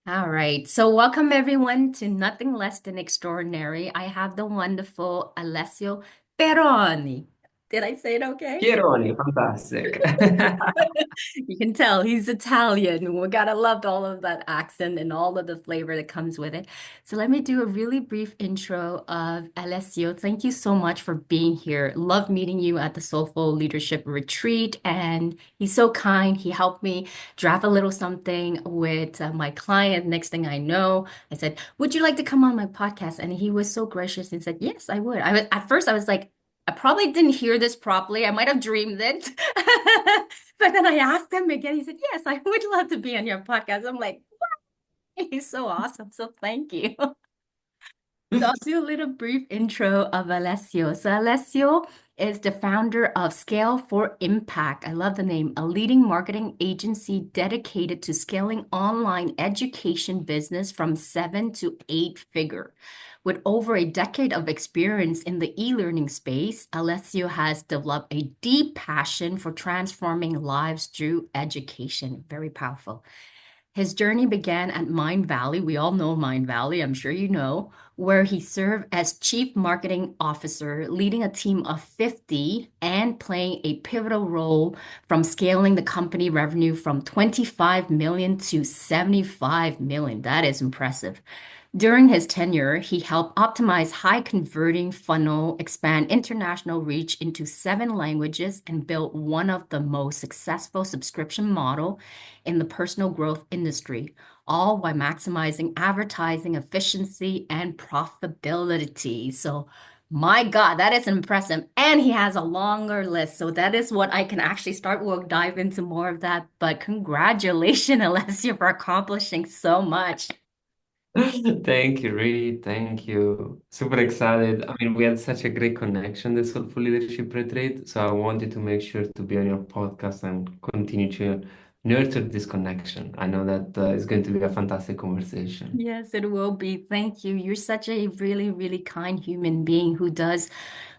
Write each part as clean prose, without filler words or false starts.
All right. So, welcome everyone to Nothing Less Than Extraordinary. I have the wonderful Alessio Pieroni. Did I say it okay? Pieroni, fantastic. You can tell he's Italian. We gotta love all of that accent and all of the flavor that comes with it. So let me do a really brief intro of Alessio. Thank you so much for being here. Love meeting you at the Soulful Leadership Retreat, and he's so kind. He helped me draft a little something with my client. Next thing I know, I said, "Would you like to come on my podcast?" And he was so gracious and said, "Yes, I would." At first, I was like, I probably didn't hear this properly. I might have dreamed it. But then I asked him again. He said, "Yes, I would love to be on your podcast." I'm like, he's so awesome. So thank you. So I'll do a little brief intro of Alessio. So Alessio is the founder of Scale for Impact. I love the name, a leading marketing agency dedicated to scaling online education business from 7 to 8 figure. With over a decade of experience in the e-learning space, Alessio has developed a deep passion for transforming lives through education. Very powerful. His journey began at Mindvalley. We all know Mindvalley, I'm sure you know, where he served as chief marketing officer, leading a team of 50 and playing a pivotal role from scaling the company revenue from 25 million to 75 million. That is impressive. During his tenure, he helped optimize high converting funnel, expand international reach into 7 languages, and built one of the most successful subscription model in the personal growth industry, all while maximizing advertising efficiency and profitability. So, my God, that is impressive. And he has a longer list. So that is what I can actually start. We'll dive into more of that. But congratulations, Alessia, for accomplishing so much. Thank you, Reed. Thank you. Super excited. I mean, we had such a great connection, the Soulful Leadership Retreat. So I wanted to make sure to be on your podcast and continue to nurture this connection. I know that it's going to be a fantastic conversation. Yes, it will be. Thank you. You're such a really, really kind human being who does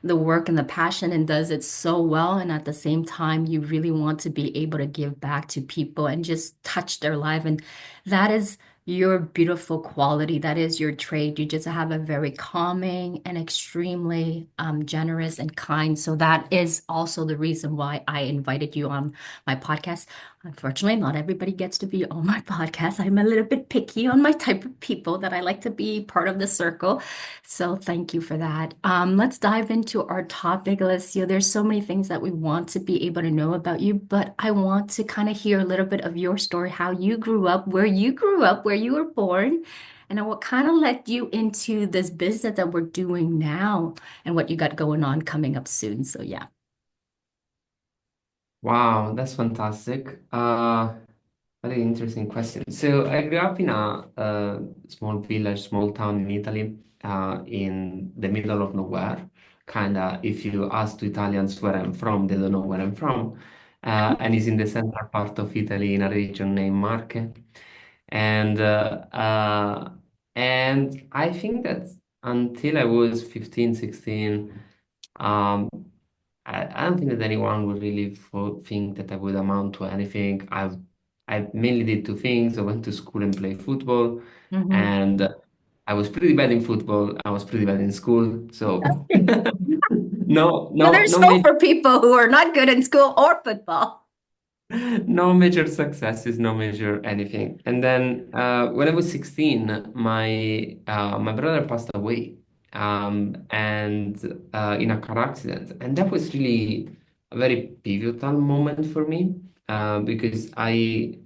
the work and the passion and does it so well. And at the same time, you really want to be able to give back to people and just touch their life. And that is your beautiful quality. That is your trait. You just have a very calming and extremely generous and kind. So that is also the reason why I invited you on my podcast. Unfortunately, not everybody gets to be on my podcast. I'm a little bit picky on my type of people that I like to be part of the circle. So thank you for that. Let's dive into our topic, Alessio. There's so many things that we want to be able to know about you, but I want to kind of hear a little bit of your story, how you grew up, where you were born, and then what kind of led you into this business that we're doing now and what you got going on coming up soon. So yeah. Wow, that's fantastic. Very interesting question. So I grew up in a small village, small town in Italy, in the middle of nowhere. Kind of, if you ask to Italians where I'm from, they don't know where I'm from. And it's in the central part of Italy, in a region named Marche. And and I think that until I was 15, 16, um, I don't think that anyone would really think that I would amount to anything. I mainly did 2 things. I went to school and played football, Mhm. and I was pretty bad in football. I was pretty bad in school. So But there's no hope major for people who are not good in school or football. no major successes, no major anything. And then when I was 16, my brother passed away, and in a car accident, and that was really a very pivotal moment for me, because I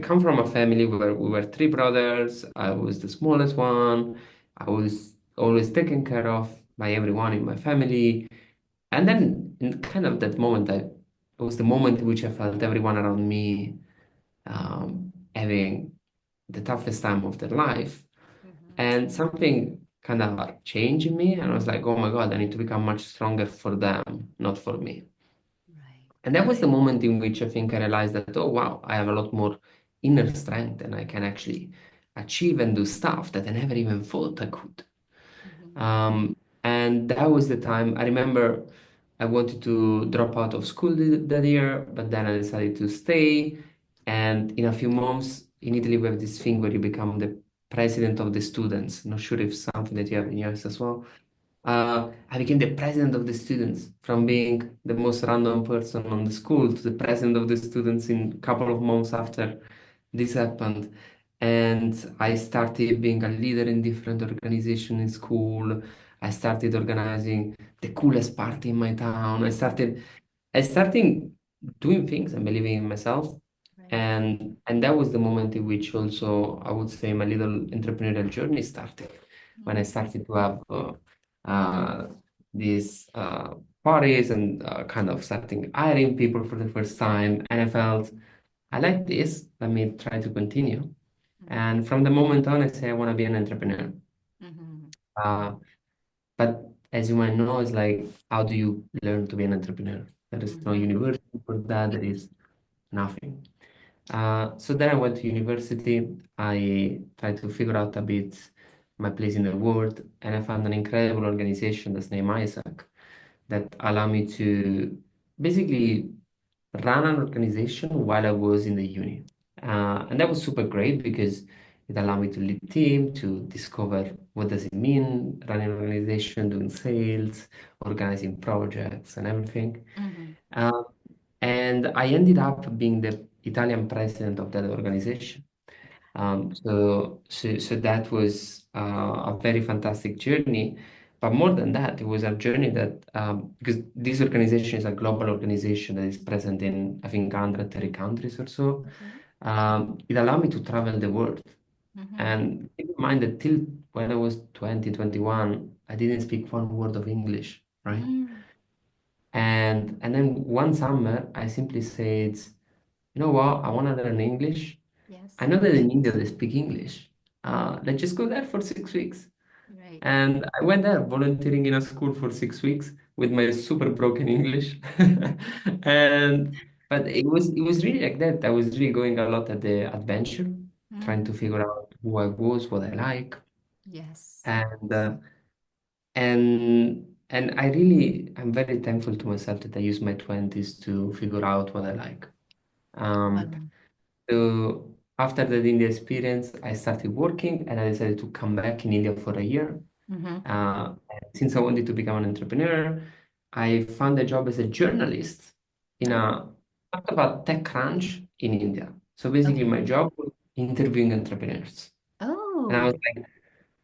come from a family where we were 3 brothers. I was the smallest one. I was always taken care of by everyone in my family. And then in kind of that moment, it was the moment in which I felt everyone around me having the toughest time of their life. Mhm. And something kind of changed in me. And I was like, oh my God, I need to become much stronger for them, not for me. Right. And that was the moment in which I think I realized that, oh wow, I have a lot more inner strength and I can actually achieve and do stuff that I never even thought I could. Mhm. Um, and that was the time I remember I wanted to drop out of school that year, but then I decided to stay. And in a few months, in Italy we have this thing where you become the president of the students. Not sure if something that you have in US as well. I became the president of the students from being the most random person on the school to the president of the students in a couple of months after this happened. And I started being a leader in different organizations in school. I started organizing the coolest party in my town. I started doing things and believing in myself. Right. And that was the moment in which also I would say my little entrepreneurial journey started when I Mm, started to have uh, these parties and kind of starting hiring people for the first time. And I felt, I like this. Let me try to continue. mm, And from the moment on, I say I want to be an entrepreneur. mhm, Uh, but as you might know, it's like, how do you learn to be an entrepreneur? There is no mhm, university for that. There is nothing. So then I went to university. I tried to figure out a bit my place in the world, and I found an incredible organization that's named Isaac that allowed me to basically run an organization while I was in the uni. And that was super great because it allowed me to lead team, to discover what does it mean, running an organization, doing sales, organizing projects and everything. mhm. Uh, and I ended up being the Italian president of that organization. So that was a very fantastic journey. But more than that, it was a journey that, because this organization is a global organization that is present in, I think, 130 countries or so, Okay. it allowed me to travel the world. Mhm. And keep in mind that till when I was 20, 21, I didn't speak one word of English, right? Mm, And then one summer, I simply said, you know what, I want to learn English. I yes. know that in India they speak English. Let's just go there for 6 weeks. Right. And I went there volunteering in a school for 6 weeks with my super broken English. And but it was really like that. I was really going a lot at the adventure, trying to Mm, figure out who I was, what I like. yes. And and I'm very thankful to myself that I used my 20s to figure out what I like. Um, Wow. so after that India experience, I started working and I decided to come back in India for a year. Mhm. And since I wanted to become an entrepreneur, I found a job as a journalist in Oh, a part of a tech crunch in India. So basically, okay. my job was interviewing entrepreneurs. And I was Oh, like,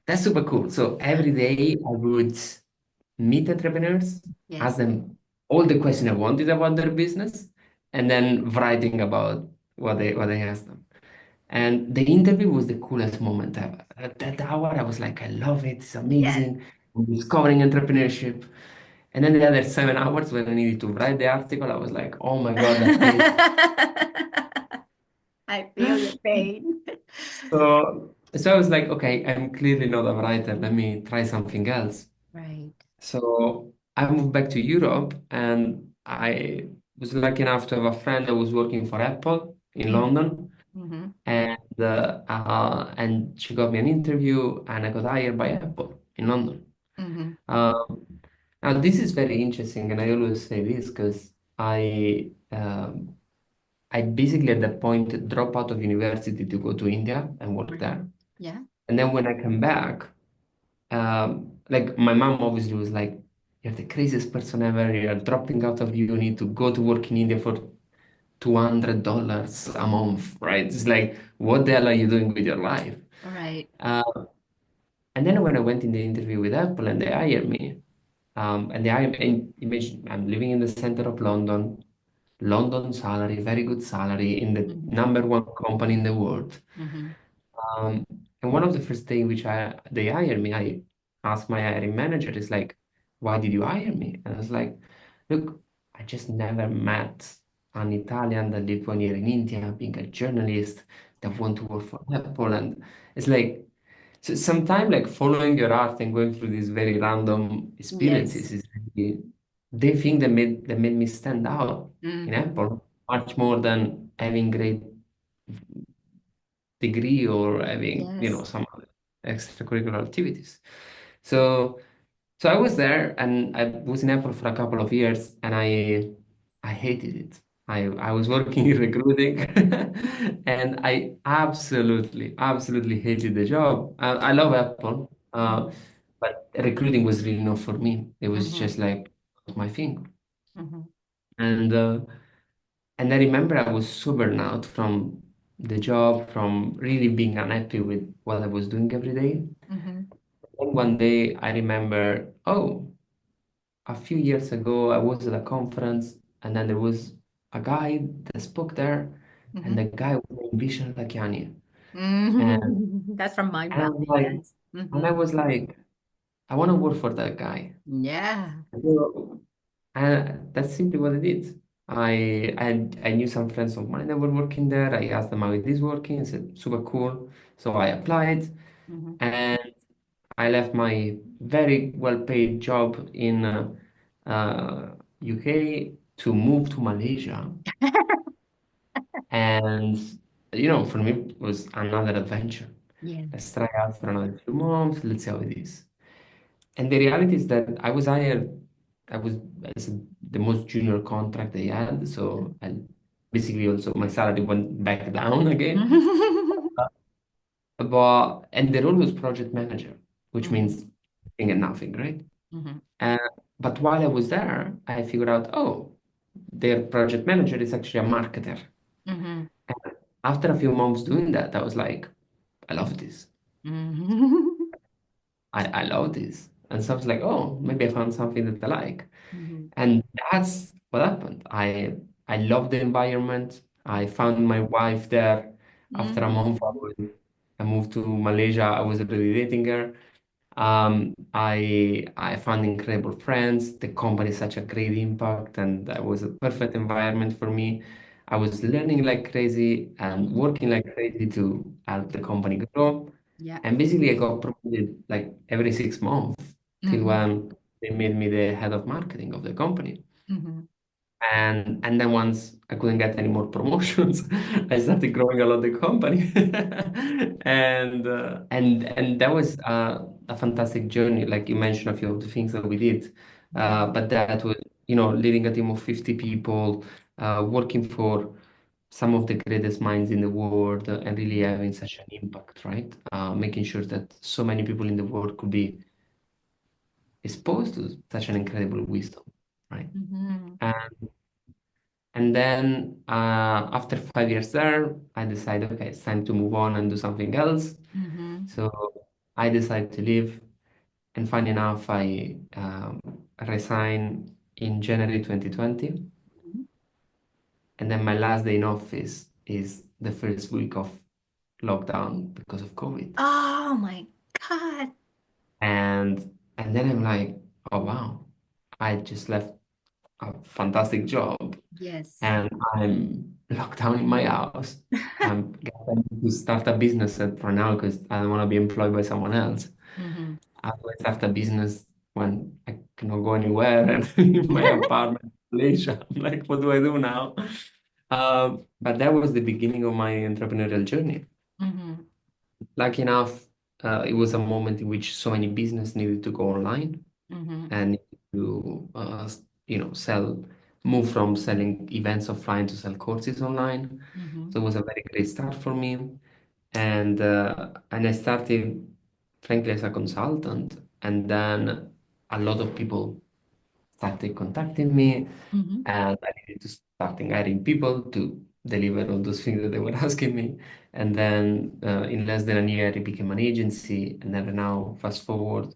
that's super cool. So every day I would meet entrepreneurs, ask yes. them all the questions I wanted about their business, and then writing about what I asked them. And the interview was the coolest moment ever. At that hour, I was like, I love it. It's Yes. amazing. I'm discovering entrepreneurship. And then the other 7 hours when I needed to write the article, I was like, oh my God, that page. I feel your pain. So I was like, okay, I'm clearly not a writer. Let me try something else. Right. So I moved back to Europe and I was lucky enough to have a friend that was working for Apple in London. Mm-hmm. And she got me an interview and I got hired by Apple in London. Mm-hmm. Um, Now this is very interesting, and I always say this because I basically at that point dropped out of university to go to India and work Mm-hmm. there. Yeah. And then when I came back, like my mom obviously was like, "You're the craziest person ever. You're dropping out of uni to go to work in India for $200 a month, right? It's like, what the hell are you doing with your life?" All right. Uh, and then when I went in the interview with Apple and they hired me, and imagine I'm living in the center of London, London salary, very good salary in the Mm-hmm. number one company in the world. Mm-hmm. Um, and one of the first thing which they hired me, I asked my hiring manager, is like, why did you hire me? And I was like, look, I just never met an Italian that lived 1 year in India, being a journalist that want to work for Apple. And it's like, so sometimes like following your art and going through these very random Yes. experiences is really the thing that made me stand out in Mm-hmm. Apple much more than having great degree or having, Yes. some other extracurricular activities. So so I was there and I was in Apple for a couple of years and I hated it. I was working in recruiting And I absolutely, absolutely hated the job. I love Apple, Mhm, but recruiting was really not for me. It was mhm, just like not my thing. mhm, And and I remember I was so burned out from the job, from really being unhappy with what I was doing every day. mhm, And one day I remember, oh, a few years ago I was at a conference and then there was a guy that spoke there and the mhm, guy was named Vishen Lakiani. And, mhm. That's from and I was Mindvalley, like, yes. and I Hmm. was like, I want to work for that guy. Yeah. So, and that's simply what I did. I knew some friends of mine that were working there. I asked them how it is working. I said, super cool. So I applied Hmm. and I left my very well-paid job in UK to move to Malaysia. And, for me, it was another adventure. Yeah. Let's try out for another few months. Let's see how it is. And the reality is that I was hired, I was as the most junior contract they had. So I basically also my salary went back down again. And the role was project manager, which Mhm, means nothing and nothing, right? mhm, Uh, but while I was there, I figured out, oh, their project manager is actually a marketer. mhm, And after a few months doing that, I was like, I love this. mhm, I love this. And so I was like, oh, maybe I found something that I like. mhm, And that's what happened. I loved the environment. I found my wife there. After a month, mhm, I moved to Malaysia. I was already dating her. I found incredible friends. The company is such a great impact, and that was a perfect environment for me. I was learning like crazy and mhm. working like crazy to help the company grow. Yeah. And basically, I got promoted like every 6 months till Mhm, when they made me the head of marketing of the company. mhm, And then once I couldn't get any more promotions, I started growing a lot the company, and that was a fantastic journey. Like you mentioned, a few of the things that we did, yeah. but that was leading a team of 50 people, working for some of the greatest minds in the world, and really Mhm, having such an impact, right? Making sure that so many people in the world could be exposed to such an incredible wisdom, right? mhm, And then after 5 years there, I decided, okay, it's time to move on and do something else. mhm, So I decided to leave. And funny enough, I resigned in January 2020. mhm. And then my last day in office is the first week of lockdown because of COVID. Oh my God. And then I'm like, oh wow, I just left a fantastic job Yes. and I'm locked down in my house. I'm going to start a business for now because I don't want to be employed by someone else. Mhm. I will start a business when I cannot go anywhere and in my apartment in Malaysia. I'm like, what do I do now? But that was the beginning of my entrepreneurial journey. Mhm, Lucky enough, it was a moment in which so many business needed to go online mhm, and to move from selling events offline to sell courses online. mhm, So it was a very great start for me. And I started frankly as a consultant, and then a lot of people started contacting me, mhm, and I needed to start hiring people to deliver all those things that they were asking me. And then in less than a year, it became an agency. And then now, fast forward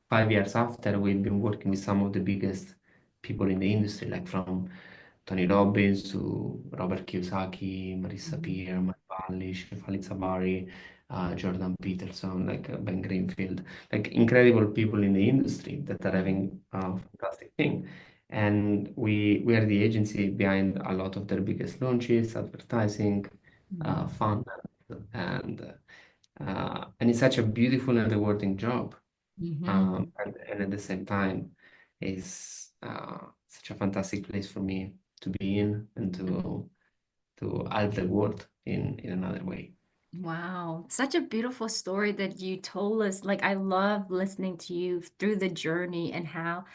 5 years after, we've been working with some of the biggest people in the industry, like from Tony Robbins to Robert Kiyosaki, Marissa mhm, Peer, Mindvalley, Shefali Tsabari, Jordan Peterson, like Ben Greenfield, like incredible people in the industry that are mhm, having a fantastic thing. And we are the agency behind a lot of their biggest launches, advertising, mhm, fund, and it's such a beautiful and rewarding job. mhm, And at the same time, is such a fantastic place for me to be in and mhm. to help the world in another way. Wow, such a beautiful story that you told us. Like, I love listening to you through the journey and how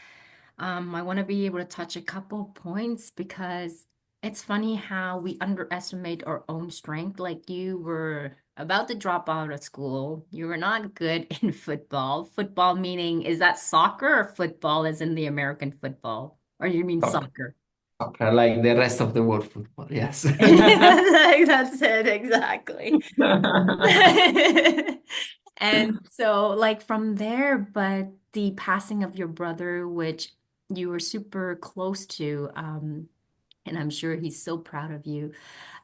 I want to be able to touch a couple points because It's funny how we underestimate our own strength. Like you were about to drop out of school. You were not good in football. Football meaning, is that soccer or football as in the American football? Or you mean Soccer, soccer? soccer, like the rest of the world football, yes. That's it, exactly. And so, like from there, but the passing of your brother, which you were super close to, and I'm sure he's so proud of you.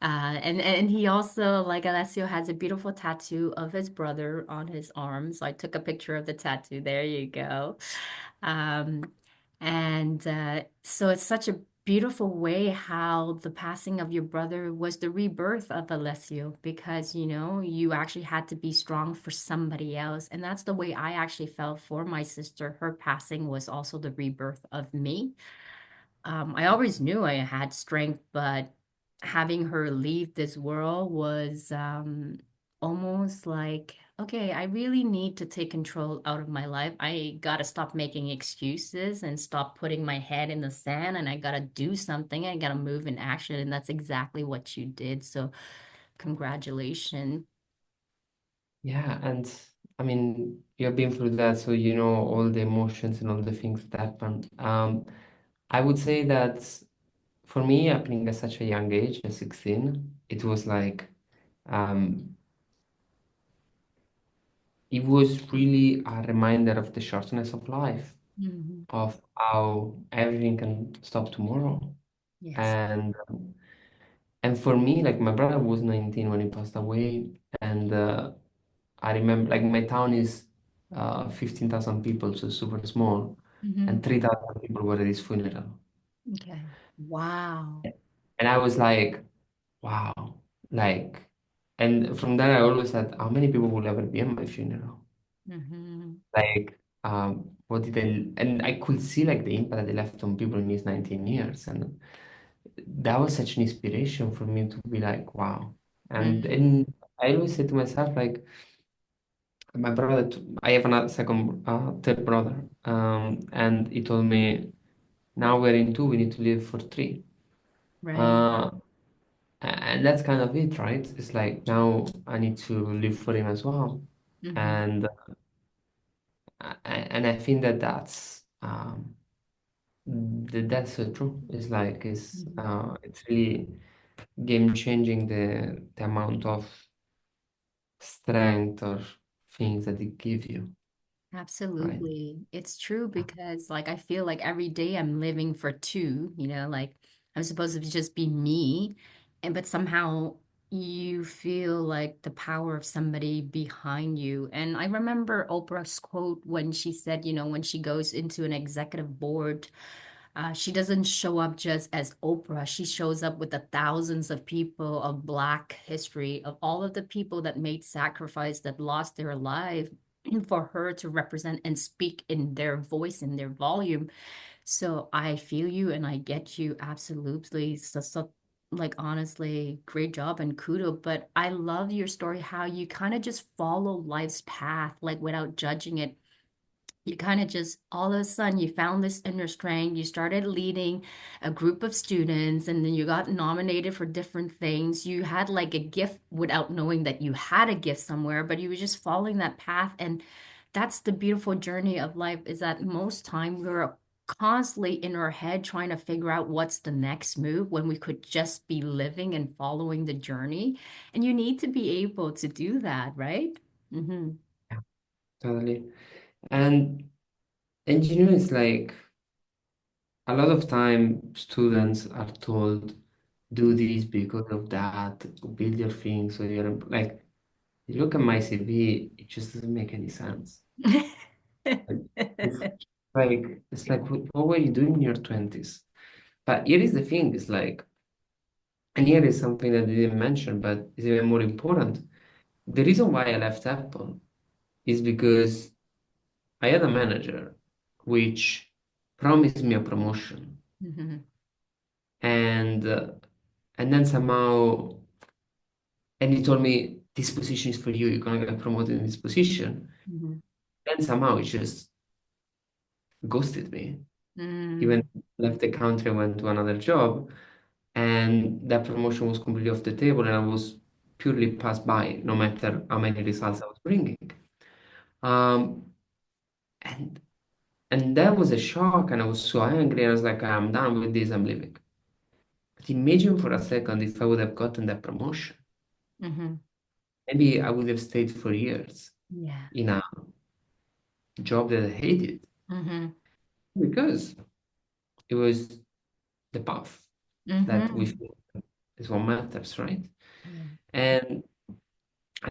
And he also, like Alessio, has a beautiful tattoo of his brother on his arm. So I took a picture of the tattoo. There you go. Um, and so it's such a beautiful way how the passing of your brother was the rebirth of Alessio because, you know, you actually had to be strong for somebody else. And that's the way I actually felt for my sister. Her passing was also the rebirth of me. I always knew I had strength, but having her leave this world was almost like, okay, I really need to take control out of my life. I gotta stop making excuses and stop putting my head in the sand, and I gotta do something. I gotta move in action, and that's exactly what you did. So, congratulations. Yeah, and I mean, you've been through that, so you know all the emotions and all the things that happened. I would say that for me, happening at such a young age, at 16, it was like, um, it was really a reminder of the shortness of life, Hmm. of how everything can stop tomorrow. Yes. And and for me, like my brother was 19 when he passed away, and I remember like my town is 15,000 people, so super small, Hmm. and 3,000 people were at his funeral. Okay. Wow. And I was like, wow, like, and from then I always said, how many people will ever be at my funeral? Hmm. Like, what did they, and I could see like the impact that they left on people in these 19 years. And that was such an inspiration for me to be like, wow. And I always say to myself, like, my brother, I have another second, third brother, and he told me, now we're in two, we need to live for three. Right. Uh, and that's kind of it, right? It's like now I need to live for him as well. Hmm. And and I think that that's so true. It's like it's really game changing the amount of strength or things that it give you, right? Absolutely. It's true because like I feel like every day I'm living for two, you know, like I'm supposed to just be me, and but somehow you feel like the power of somebody behind you. And I remember Oprah's quote when she said, you know, when she goes into an executive board, she doesn't show up just as Oprah. She shows up with the thousands of people of Black history, of all of the people that made sacrifice, that lost their life for her to represent and speak in their voice, in their volume. So I feel you and I get you absolutely. So like honestly, great job and kudo. But I love your story, how you kind of just follow life's path, like without judging it. You kind of just all of a sudden you found this inner strength. You started leading a group of students, and then you got nominated for different things. You had like a gift without knowing that you had a gift somewhere, but you were just following that path. And that's the beautiful journey of life, is that most time we're constantly in our head trying to figure out what's the next move when we could just be living and following the journey. And you need to be able to do that, right? Mm-hmm. Yeah, totally. And engineering is like a lot of time students are told, do this because of that, build your thing. So you're like, you look at my CV, it just doesn't make any sense. Like, It's it's like what were you doing in your 20s? But here is the thing, it's like, and here is something that I didn't mention, but is even more important. The reason why I left Apple is because I had a manager which promised me a promotion, Mm-hmm. and and then somehow, and he told me this position is for you. You're gonna get promoted in this position. Mm-hmm. Then somehow he just ghosted me. He Mm, went left the country, went to another job, and that promotion was completely off the table, and I was purely passed by, no matter how many results I was bringing. Um, and and that was a shock, and I was so angry. I was like, I'm done with this, I'm leaving. But imagine for a second if I would have gotten that promotion. Mm-hmm. Maybe I would have stayed for years Yeah. in a job that I hated Mm-hmm. because it was the path that we Mm-hmm. feel is what matters, right? Yeah. And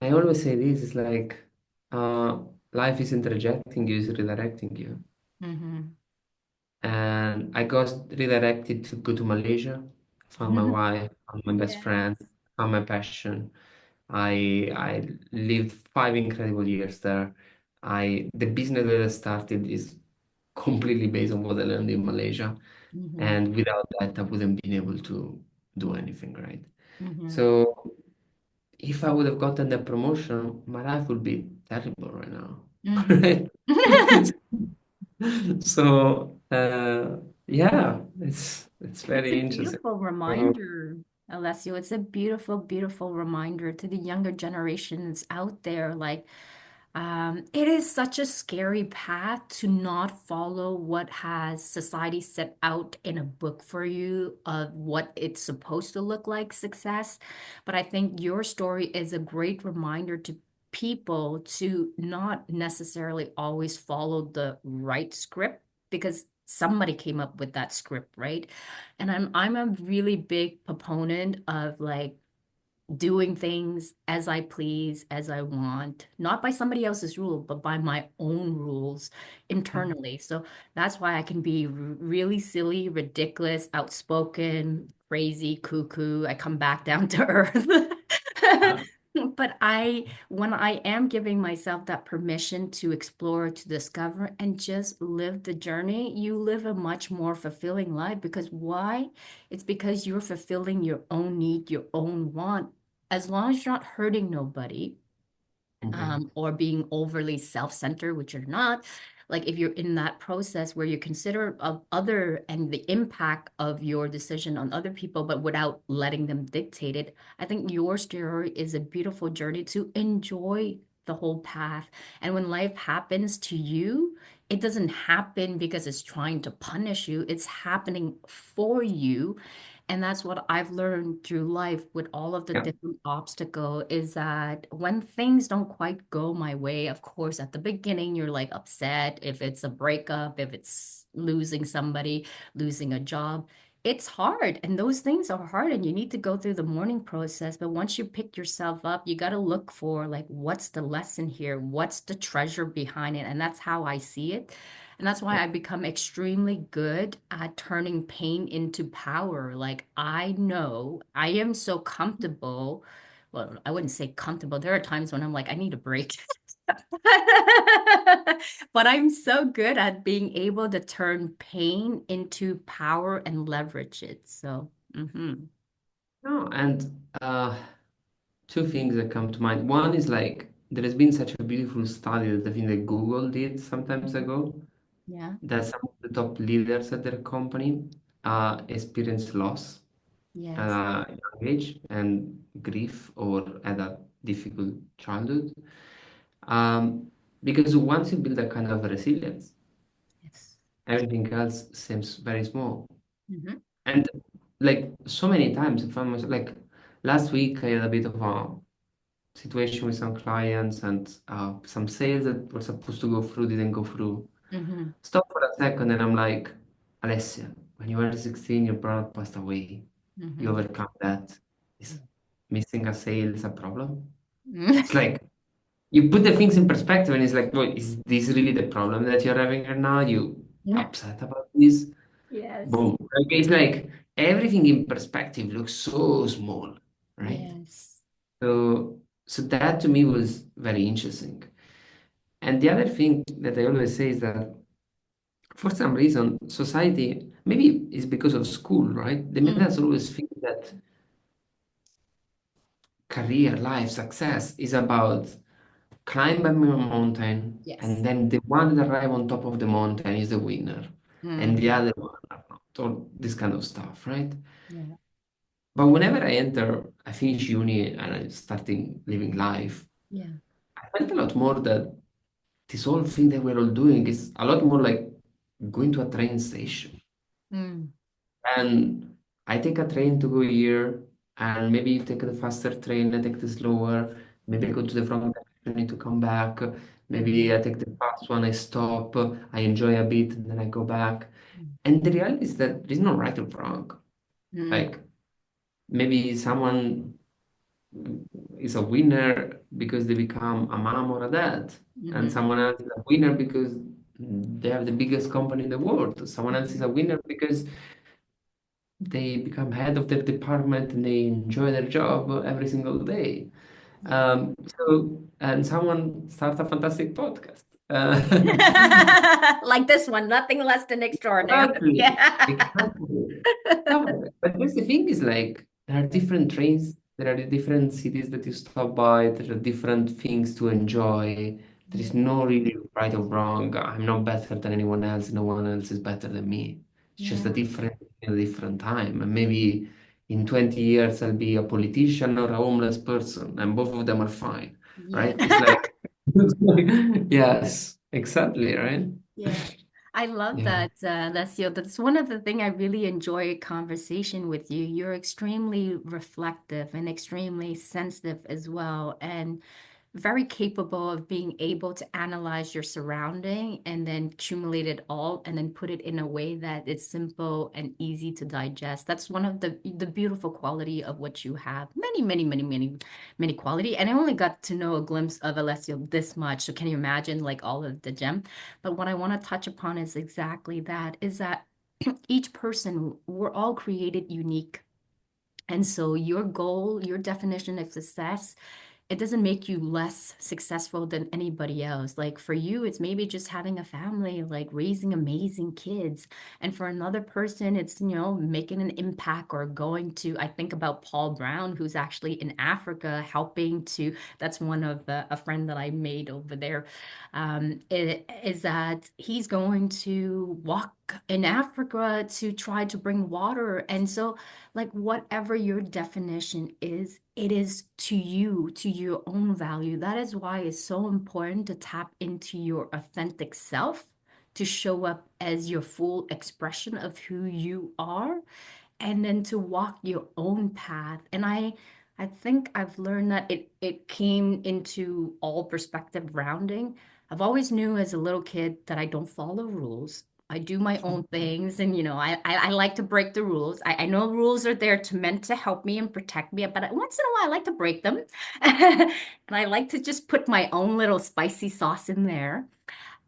I always say this is like uh, life isn't rejecting you, it's redirecting you. Mm-hmm. And I got redirected to go to Malaysia, found my wife, found my best Yeah. friend, found my passion. I lived 5 incredible years there. The business that I started is completely based on what I learned in Malaysia. Mm-hmm. And without that, I wouldn't been able to do anything, right? Mm-hmm. So if I would have gotten that promotion, my life would be terrible right now. Mm-hmm. Right? So yeah, it's It's a very interesting. beautiful So, reminder, Alessio. It's a beautiful, beautiful reminder to the younger generations out there. Like, it is such a scary path to not follow what has society set out in a book for you of what it's supposed to look like success. But I think your story is a great reminder to people to not necessarily always follow the right script because somebody came up with that script, right? And I'm a really big proponent of like doing things as I please, as I want, not by somebody else's rule, but by my own rules internally. So that's why I can be really silly, ridiculous, outspoken, crazy, cuckoo. I come back down to earth. yeah. But when I am giving myself that permission to explore, to discover, and just live the journey, you live a much more fulfilling life. Because why? It's because you're fulfilling your own need, your own want, as long as you're not hurting nobody, Mhm. or being overly self-centered, which you're not, like if you're in that process where you consider of other and the impact of your decision on other people, but without letting them dictate it, I think your story is a beautiful journey to enjoy the whole path. And when life happens to you, it doesn't happen because it's trying to punish you, it's happening for you. And that's what I've learned through life with all of the Yeah. different obstacles is that when things don't quite go my way, of course, at the beginning, you're like upset if it's a breakup, if it's losing somebody, losing a job. It's hard, and those things are hard, and you need to go through the mourning process. But once you pick yourself up, you got to look for like, what's the lesson here? What's the treasure behind it? And that's how I see it. And that's why I become extremely good at turning pain into power. Like I know I am so comfortable. Well, I wouldn't say comfortable. There are times when I'm like, I need a break. But I'm so good at being able to turn pain into power and leverage it. So, No, and two things that come to mind. One is like there has been such a beautiful study that I think that Google did some times Mhm. ago Yeah. that some of the top leaders at their company experience loss at Yes. a young age and grief or at a difficult childhood. Um, because once you build that kind of resilience, Yes. everything else seems very small. Hmm. And like so many times, if I'm like last week, I had a bit of a situation with some clients and some sales that were supposed to go through didn't go through. Hmm. Stop for a second, and I'm like, Alessia, when you were 16, your brother passed away. You Hmm. overcome that. Is missing a sale is a problem? Hmm. It's like you put the things in perspective, and it's like, well, is this really the problem that you're having right now? You upset about this? Yes. Boom. Like, it's like everything in perspective looks so small, right? Yes. So that to me was very interesting. And the other thing that I always say is that for some reason, society, maybe it's because of school, right? They made us Mm. always think that career, life, success is about climbing a mountain, and Yes. then the one that arrive on top of the mountain is the winner, and the Hmm. other one are not, all this kind of stuff, right? Yeah. But whenever I finish uni and I'm starting living life, Yeah. I felt a lot more that this whole thing that we're all doing is a lot more like going to a train station. Mm, And I take a train to go here, and maybe you take the faster train, I take the slower. Maybe I go to the wrong direction, I need to come back. Maybe mhm, I take the fast one, I stop, I enjoy a bit, and then I go back. mm, And the reality is that there's no right or wrong. mm, Like maybe someone is a winner because they become a mom or a dad, and mhm, someone else is a winner because they have the biggest company in the world. Someone else is mhm. a winner because they become head of their department and they enjoy their job every single day. Yeah. And someone starts a fantastic podcast. Like this one, nothing less than extraordinary. Exactly, Yeah. exactly. No, but that's the thing is like there are different trains, there are different cities that you stop by, there are different things to enjoy. There is Yeah. no really right or wrong. I'm not better than anyone else, no one else is better than me. It's just Yeah. a different time. And maybe in 20 years I'll be a politician or a homeless person, and both of them are fine, Yeah. right? It's like, yes, exactly, right? Yeah. I love Yeah. that, Alessio. That's one of the things I really enjoy conversation with you. You're extremely reflective and extremely sensitive as well. And very capable of being able to analyze your surrounding and then accumulate it all and then put it in a way that it's simple and easy to digest. That's one of the beautiful quality of what you have. Many quality. And I only got to know a glimpse of Alessio this much. So can you imagine like all of the gem? But what I want to touch upon is exactly that, is that each person, we're all created unique. And so your goal, your definition of success, it doesn't make you less successful than anybody else. Like for you, it's maybe just having a family, like raising amazing kids. And for another person, it's, making an impact or going to, I think about Paul Brown, who's actually in Africa helping to, that's one of a friend that I made over there, is that he's going to walk in Africa to try to bring water. And so, like, whatever your definition is, it is to you, to your own value. That is why it's so important to tap into your authentic self, to show up as your full expression of who you are, and then to walk your own path. And I think I've learned that it came into all perspective rounding. I've always knew as a little kid that I don't follow rules. I do my own things, and I like to break the rules. I know rules are there to meant to help me and protect me, but once in a while I like to break them. And I like to just put my own little spicy sauce in there.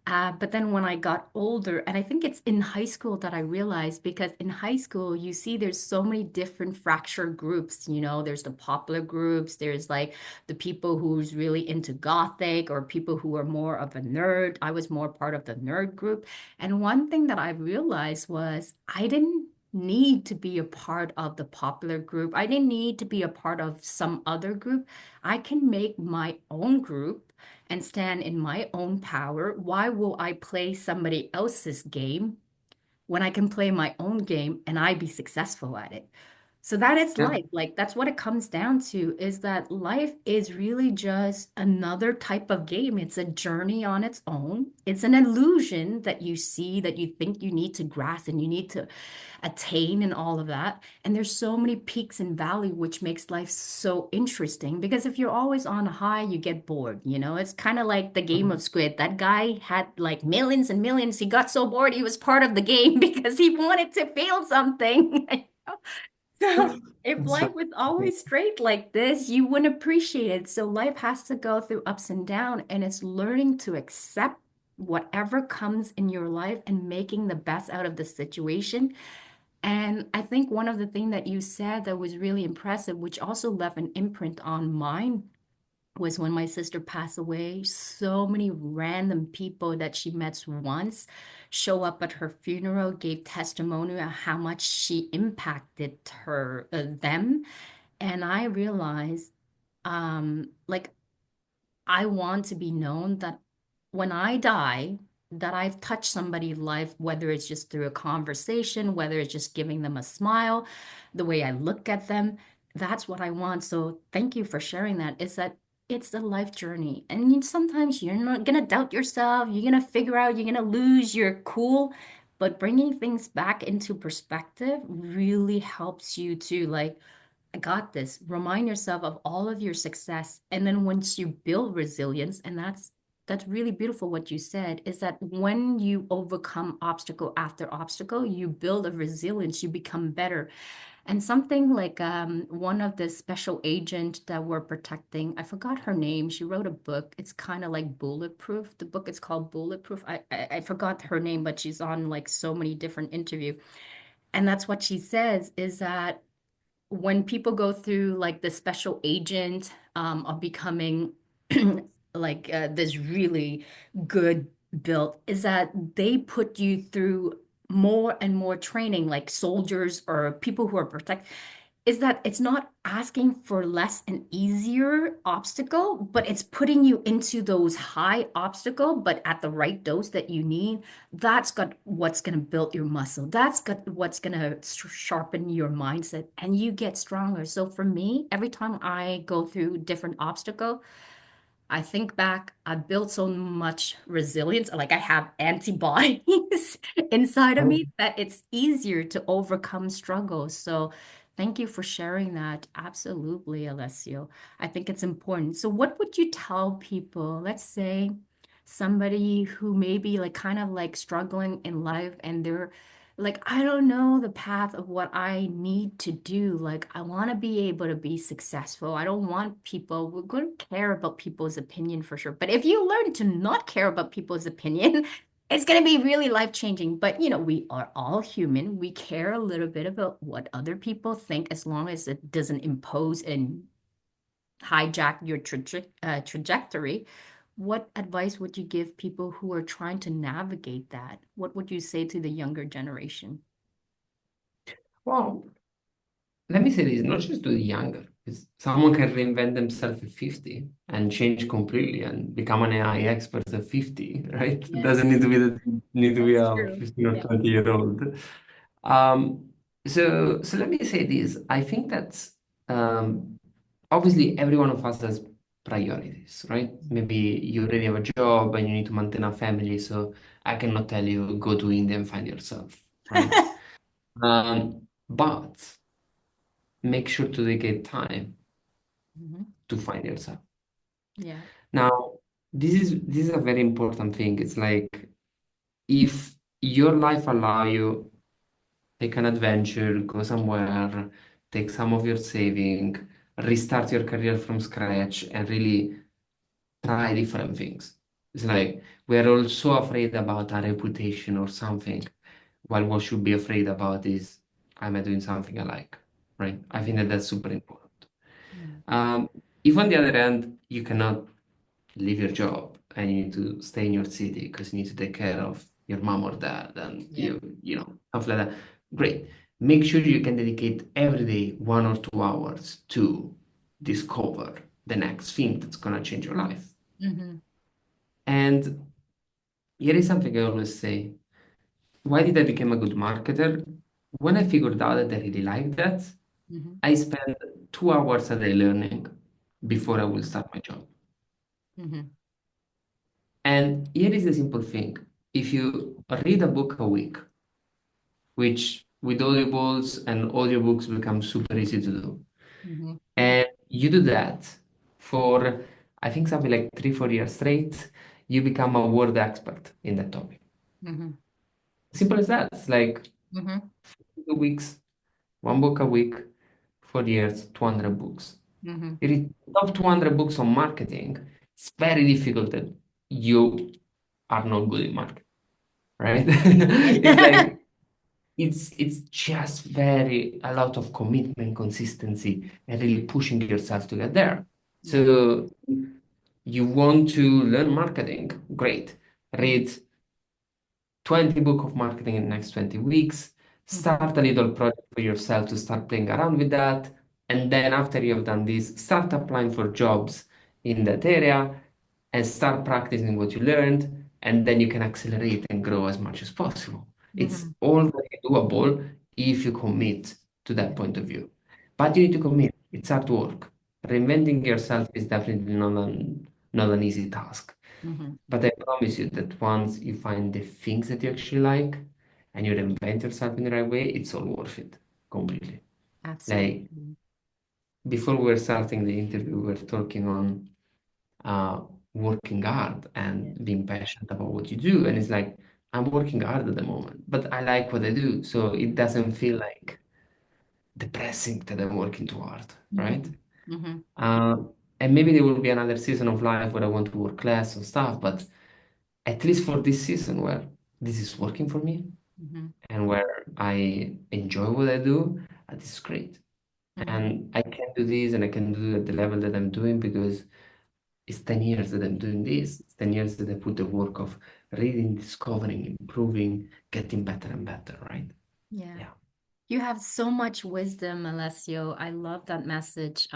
But then when I got older, and I think it's in high school that I realized, because in high school, you see there's so many different fractured groups. There's the popular groups, there's like the people who's really into gothic or people who are more of a nerd. I was more part of the nerd group. And one thing that I realized was I didn't need to be a part of the popular group. I didn't need to be a part of some other group. I can make my own group and stand in my own power. Why will I play somebody else's game when I can play my own game and I be successful at it? So that is Yeah. life. Like that's what it comes down to, is that life is really just another type of game. It's a journey on its own. It's an illusion that you see, that you think you need to grasp and you need to attain and all of that. And there's so many peaks and valley, which makes life so interesting, because if you're always on a high, you get bored. It's kind of like the game of Squid. That guy had like millions and millions. He got so bored, he was part of the game because he wanted to feel something. So if That's life right. was always straight like this, you wouldn't appreciate it. So life has to go through ups and downs, and it's learning to accept whatever comes in your life and making the best out of the situation. And I think one of the things that you said that was really impressive, which also left an imprint on mine, was when my sister passed away. So many random people that she met once show up at her funeral, gave testimony of how much she impacted them. And I realized, like, I want to be known that when I die, that I've touched somebody's life, whether it's just through a conversation, whether it's just giving them a smile, the way I look at them, that's what I want. So thank you for sharing that. Is that it's a life journey. And sometimes you're not gonna doubt yourself, you're gonna figure out, you're gonna lose your cool. But bringing things back into perspective really helps you to like, I got this. Remind yourself of all of your success. And then once you build resilience, and that's really beautiful what you said, is that when you overcome obstacle after obstacle, you build a resilience, you become better. And something like one of the special agent that we're protecting, I forgot her name. She wrote a book. It's kind of like Bulletproof. The book is called Bulletproof. I forgot her name, but she's on like so mmany different interviews. And that's what she says is that when people go through like the special agent of becoming like this really good built is that they put you through more and more training like soldiers or people who are protect is that it's not asking for less and easier obstacle, but it's putting you into those high obstacle, but at the right dose that you need. That's got what's going to build your muscle. That's got what's going to sharpen your mindset and you get stronger. So for me, every time I go through different obstacle, I think back, I built so much resilience, like I have antibodies inside of me that it's easier to overcome struggles. So thank you for sharing that. Absolutely, Alessio. I think it's important. So what would you tell people, let's say somebody who may be like kind of like struggling in life and they're like, I don't know the path of what I need to do. Like, I want to be able to be successful. I don't want people, we're going to care about people's opinion for sure. But if you learn to not care about people's opinion, it's going to be really life-changing. But, we are all human. We care a little bit about what other people think as long as it doesn't impose and hijack your trajectory. What advice would you give people who are trying to navigate that? What would you say to the younger generation? Well, let me say this, not just to the younger, because someone can reinvent themselves at 50 and change completely and become an AI expert at 50, right? It Yes, doesn't need to be that's a true. 15 or Yeah. 20-year-old. Um, so let me say this. I think that obviously every one of us has priorities, right? Maybe you already have a job and you need to maintain a family, so I cannot tell you go to India and find yourself, right? But make sure to dedicate time Mhm. to find yourself. Yeah. Now, this is a very important thing. It's like if your life allow you take an adventure, go somewhere, take some of your saving, restart your career from scratch, and really try different things. It's like we're all so afraid about our reputation or something, while what should be afraid about is, am I doing something I like, right? I think that that's super important. Mm. Um, if on the other hand, you cannot leave your job and you need to stay in your city because you need to take care of your mom or dad and Yeah. you know, stuff like that. Great. Make sure you can dedicate every day 1 or 2 hours to discover the next thing that's gonna change your life. Hmm. And here is something I always say. Why did I become a good marketer? When I figured out that I really liked that, Hmm. I spent 2 hours a day learning before I will start my job. Hmm. And here is the simple thing. If you read a book a week, which with audibles and audiobooks become super easy to do, Hmm. and you do that for, I think something like 3, 4 years straight, you become a world expert in that topic. Hmm. Simple as that. It's like Hmm. 2 weeks, one book a week, 4 years, 200 books. Hmm. If you top 200 books on marketing, it's very difficult that you are not good in marketing, right? It's Yeah. like it's just very a lot of commitment, consistency, and really pushing yourself to get there. Yeah. So you want to learn marketing, great. Read 20 book of marketing in the next 20 weeks. Hmm. Start a little project for yourself to start playing around with that. And then after you have done this, start applying for jobs in that area and start practicing what you learned. and then you can accelerate and grow as much as possible. It's Hmm. all very doable if you commit to that Yeah. point of view. Yeah. But you need to commit. It's hard work. Reinventing yourself is definitely not an easy task. Hmm. But I promise you that once you find the things that you actually like and you reinvent yourself in the right way, it's all worth it completely. Like Absolutely. before we were starting the interview, we were talking on uh, working hard Yeah. and being passionate about what you do. And it's like, I'm working hard at the moment, but I like what I do. So it doesn't feel like depressing that I'm working too hard, right? Hmm. Hmm. Uh, and maybe there will be another season of life where I want to work less and stuff, but at least for this season where this is working for me Hmm. and where I enjoy what I do, this is great. Hmm. And I can do this and I can do it at the level that I'm doing because it's 10 years that I'm doing this. It's 10 years that I put the work of reading, discovering, improving, getting better and better, right? Yeah. Yeah. You have so much wisdom, Alessio. I love that message.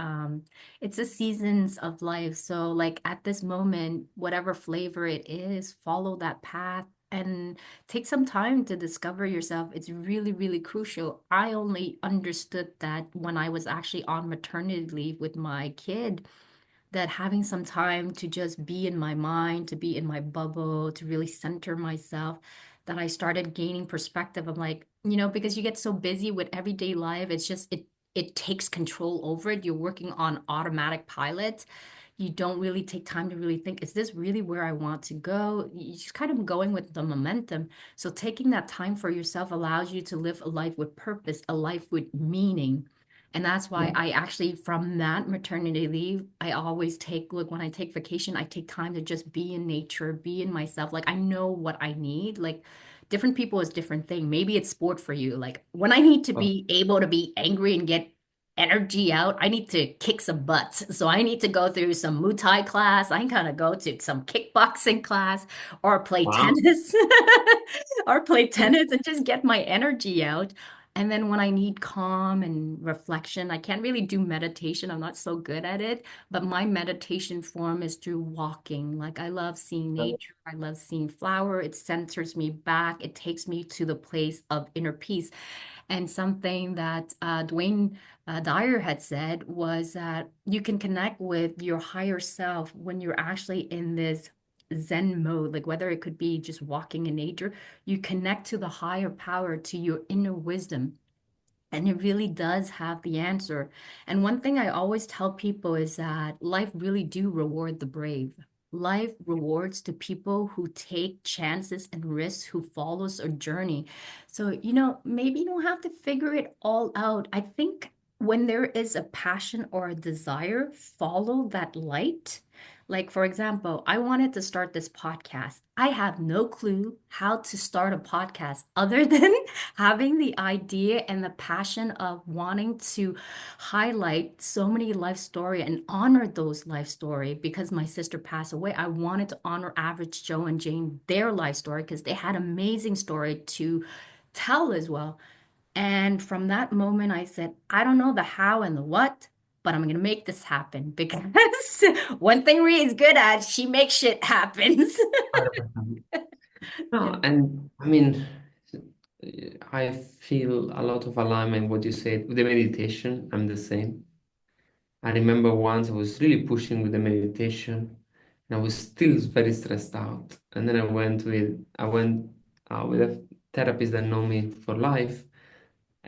It's the seasons of life. So, like at this moment, whatever flavor it is, follow that path and take some time to discover yourself. It's really, really crucial. I only understood that when I was actually on maternity leave with my kid, that having some time to just be in my mind, to be in my bubble, to really center myself, that I started gaining perspective. I'm like, because you get so busy with everyday life, it's just it takes control over it. You're working on automatic pilot. You don't really take time to really think, is this really where I want to go? You just kind of going with the momentum. So taking that time for yourself allows you to live a life with purpose, a life with meaning. And that's why Yeah. I actually, from that maternity leave, I always take, look, when I take vacation, I take time to just be in nature, be in myself. Like I know what I need. Like different people is different thing. Maybe it's sport for you. Like when I need to Oh, be able to be angry and get energy out, I need to kick some butts. So I need to go through some Muay Thai class. I kind of go to some kickboxing class or play wow. tennis or play tennis and just get my energy out. And then when I need calm and reflection, I can't really do meditation. I'm not so good at it, but my meditation form is through walking. Like I love seeing nature. I love seeing flower. It centers me back. It takes me to the place of inner peace. And something that Dwayne Dyer had said was that you can connect with your higher self when you're actually in this Zen mode, like whether it could be just walking in nature, you connect to the higher power, to your inner wisdom. And it really does have the answer. And one thing I always tell people is that life really do reward the brave. Life rewards to people who take chances and risks, who follows a journey. So, maybe you don't have to figure it all out. I think when there is a passion or a desire, follow that light. Like, for example, I wanted to start this podcast. I have no clue how to start a podcast other than having the idea and the passion of wanting to highlight so many life story and honor those life story. Because my sister passed away, I wanted to honor average Joe and Jane, their life story, because they had amazing story to tell as well. And from that moment I said, I don't know the how and the what, but I'm gonna make this happen because one thing Rhea is good at, she makes shit happens. 100%. Yeah. No, and I mean, I feel a lot of alignment what you said with the meditation. I'm the same. I remember once I was really pushing with the meditation, and I was still very stressed out. And then I went with a therapist that know me for life,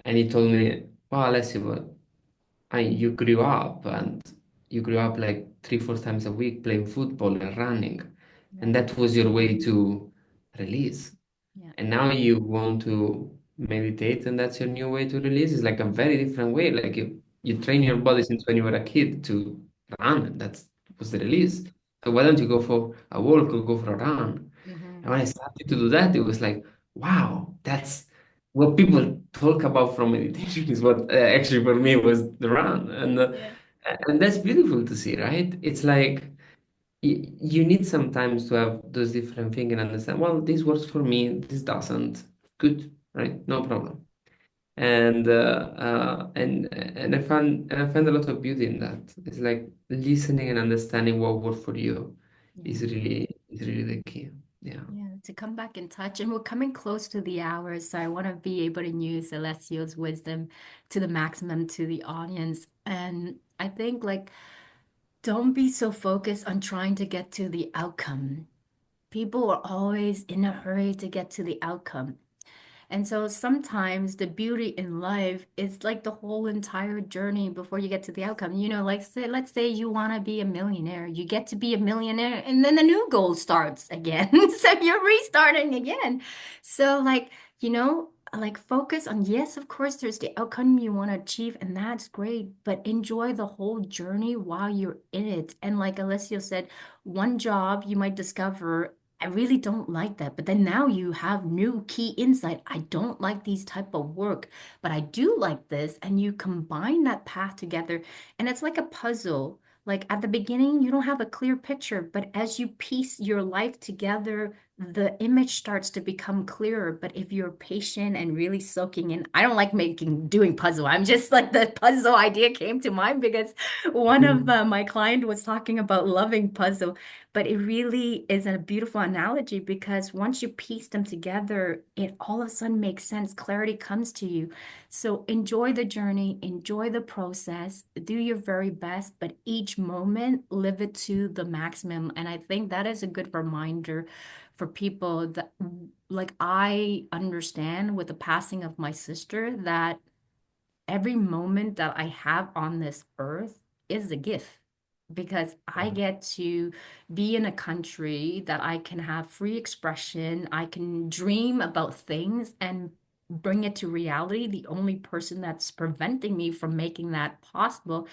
and he told me, "Wow, Alessio, but you grew up and you grew up like 3, 4 times a week playing football and running, Yeah. and that was your way to release. Yeah. And now you want to meditate, and that's your new way to release. It's like a very different way. Like you train your body since when you were a kid to run, and that was the release. So why don't you go for a walk or go for a run? Hmm. And when I started to do that, it was like, wow, that's what people talk about from meditation is what actually for me was the run. Yeah. And that's beautiful to see, right? It's like you need sometimes to have those different things and understand, well, this works for me, this doesn't. Good, right? No problem. And I find a lot of beauty in that. It's like listening and understanding what works for you Yeah. is really the key. Yeah. Yeah, to come back in touch. And we're coming close to the hour, so I want to be able to use Alessio's wisdom to the maximum to the audience. And I think like don't be so focused on trying to get to the outcome. People are always in a hurry to get to the outcome. And so sometimes the beauty in life is like the whole entire journey before you get to the outcome. You know, like say, let's say you want to be a millionaire. You get to be a millionaire and then the new goal starts again. So you're restarting again. So like, like focus on, yes, of course, there's the outcome you want to achieve, and that's great, but enjoy the whole journey while you're in it. And like Alessio said, one job you might discover I really don't like that. But then now you have new key insight. I don't like these type of work, but I do like this. And you combine that path together, and it's like a puzzle. Like at the beginning, you don't have a clear picture, but as you piece your life together, the image starts to become clearer. But if you're patient and really soaking in, I don't like doing puzzle. I'm just like the puzzle idea came to mind because one of Mm. my client was talking about loving puzzle. But it really is a beautiful analogy because once you piece them together, it all of a sudden makes sense. Clarity comes to you. So enjoy the journey, enjoy the process, do your very best, but each moment live it to the maximum. And I think that is a good reminder for people that, like, I understand with the passing of my sister that every moment that I have on this earth is a gift because I get to be in a country that I can have free expression. I can dream about things and bring it to reality. The only person that's preventing me from making that possible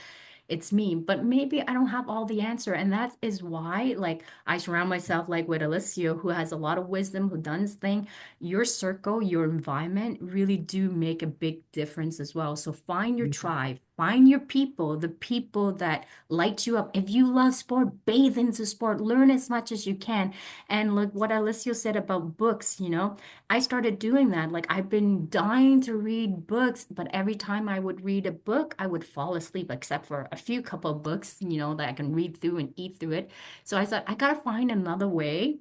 it's me, but maybe I don't have all the answer. And that is why, like, I surround myself like with Alessio, who has a lot of wisdom, who does thing. Your circle, your environment really do make a big difference as well. So find your tribe, find your people, the people that light you up. If you love sport, bathe into sport, learn as much as you can. And look what Alessio said about books, I started doing that. Like I've been dying to read books, but every time I would read a book, I would fall asleep, except for a few couple of books, that I can read through and eat through it. So I thought I gotta find another way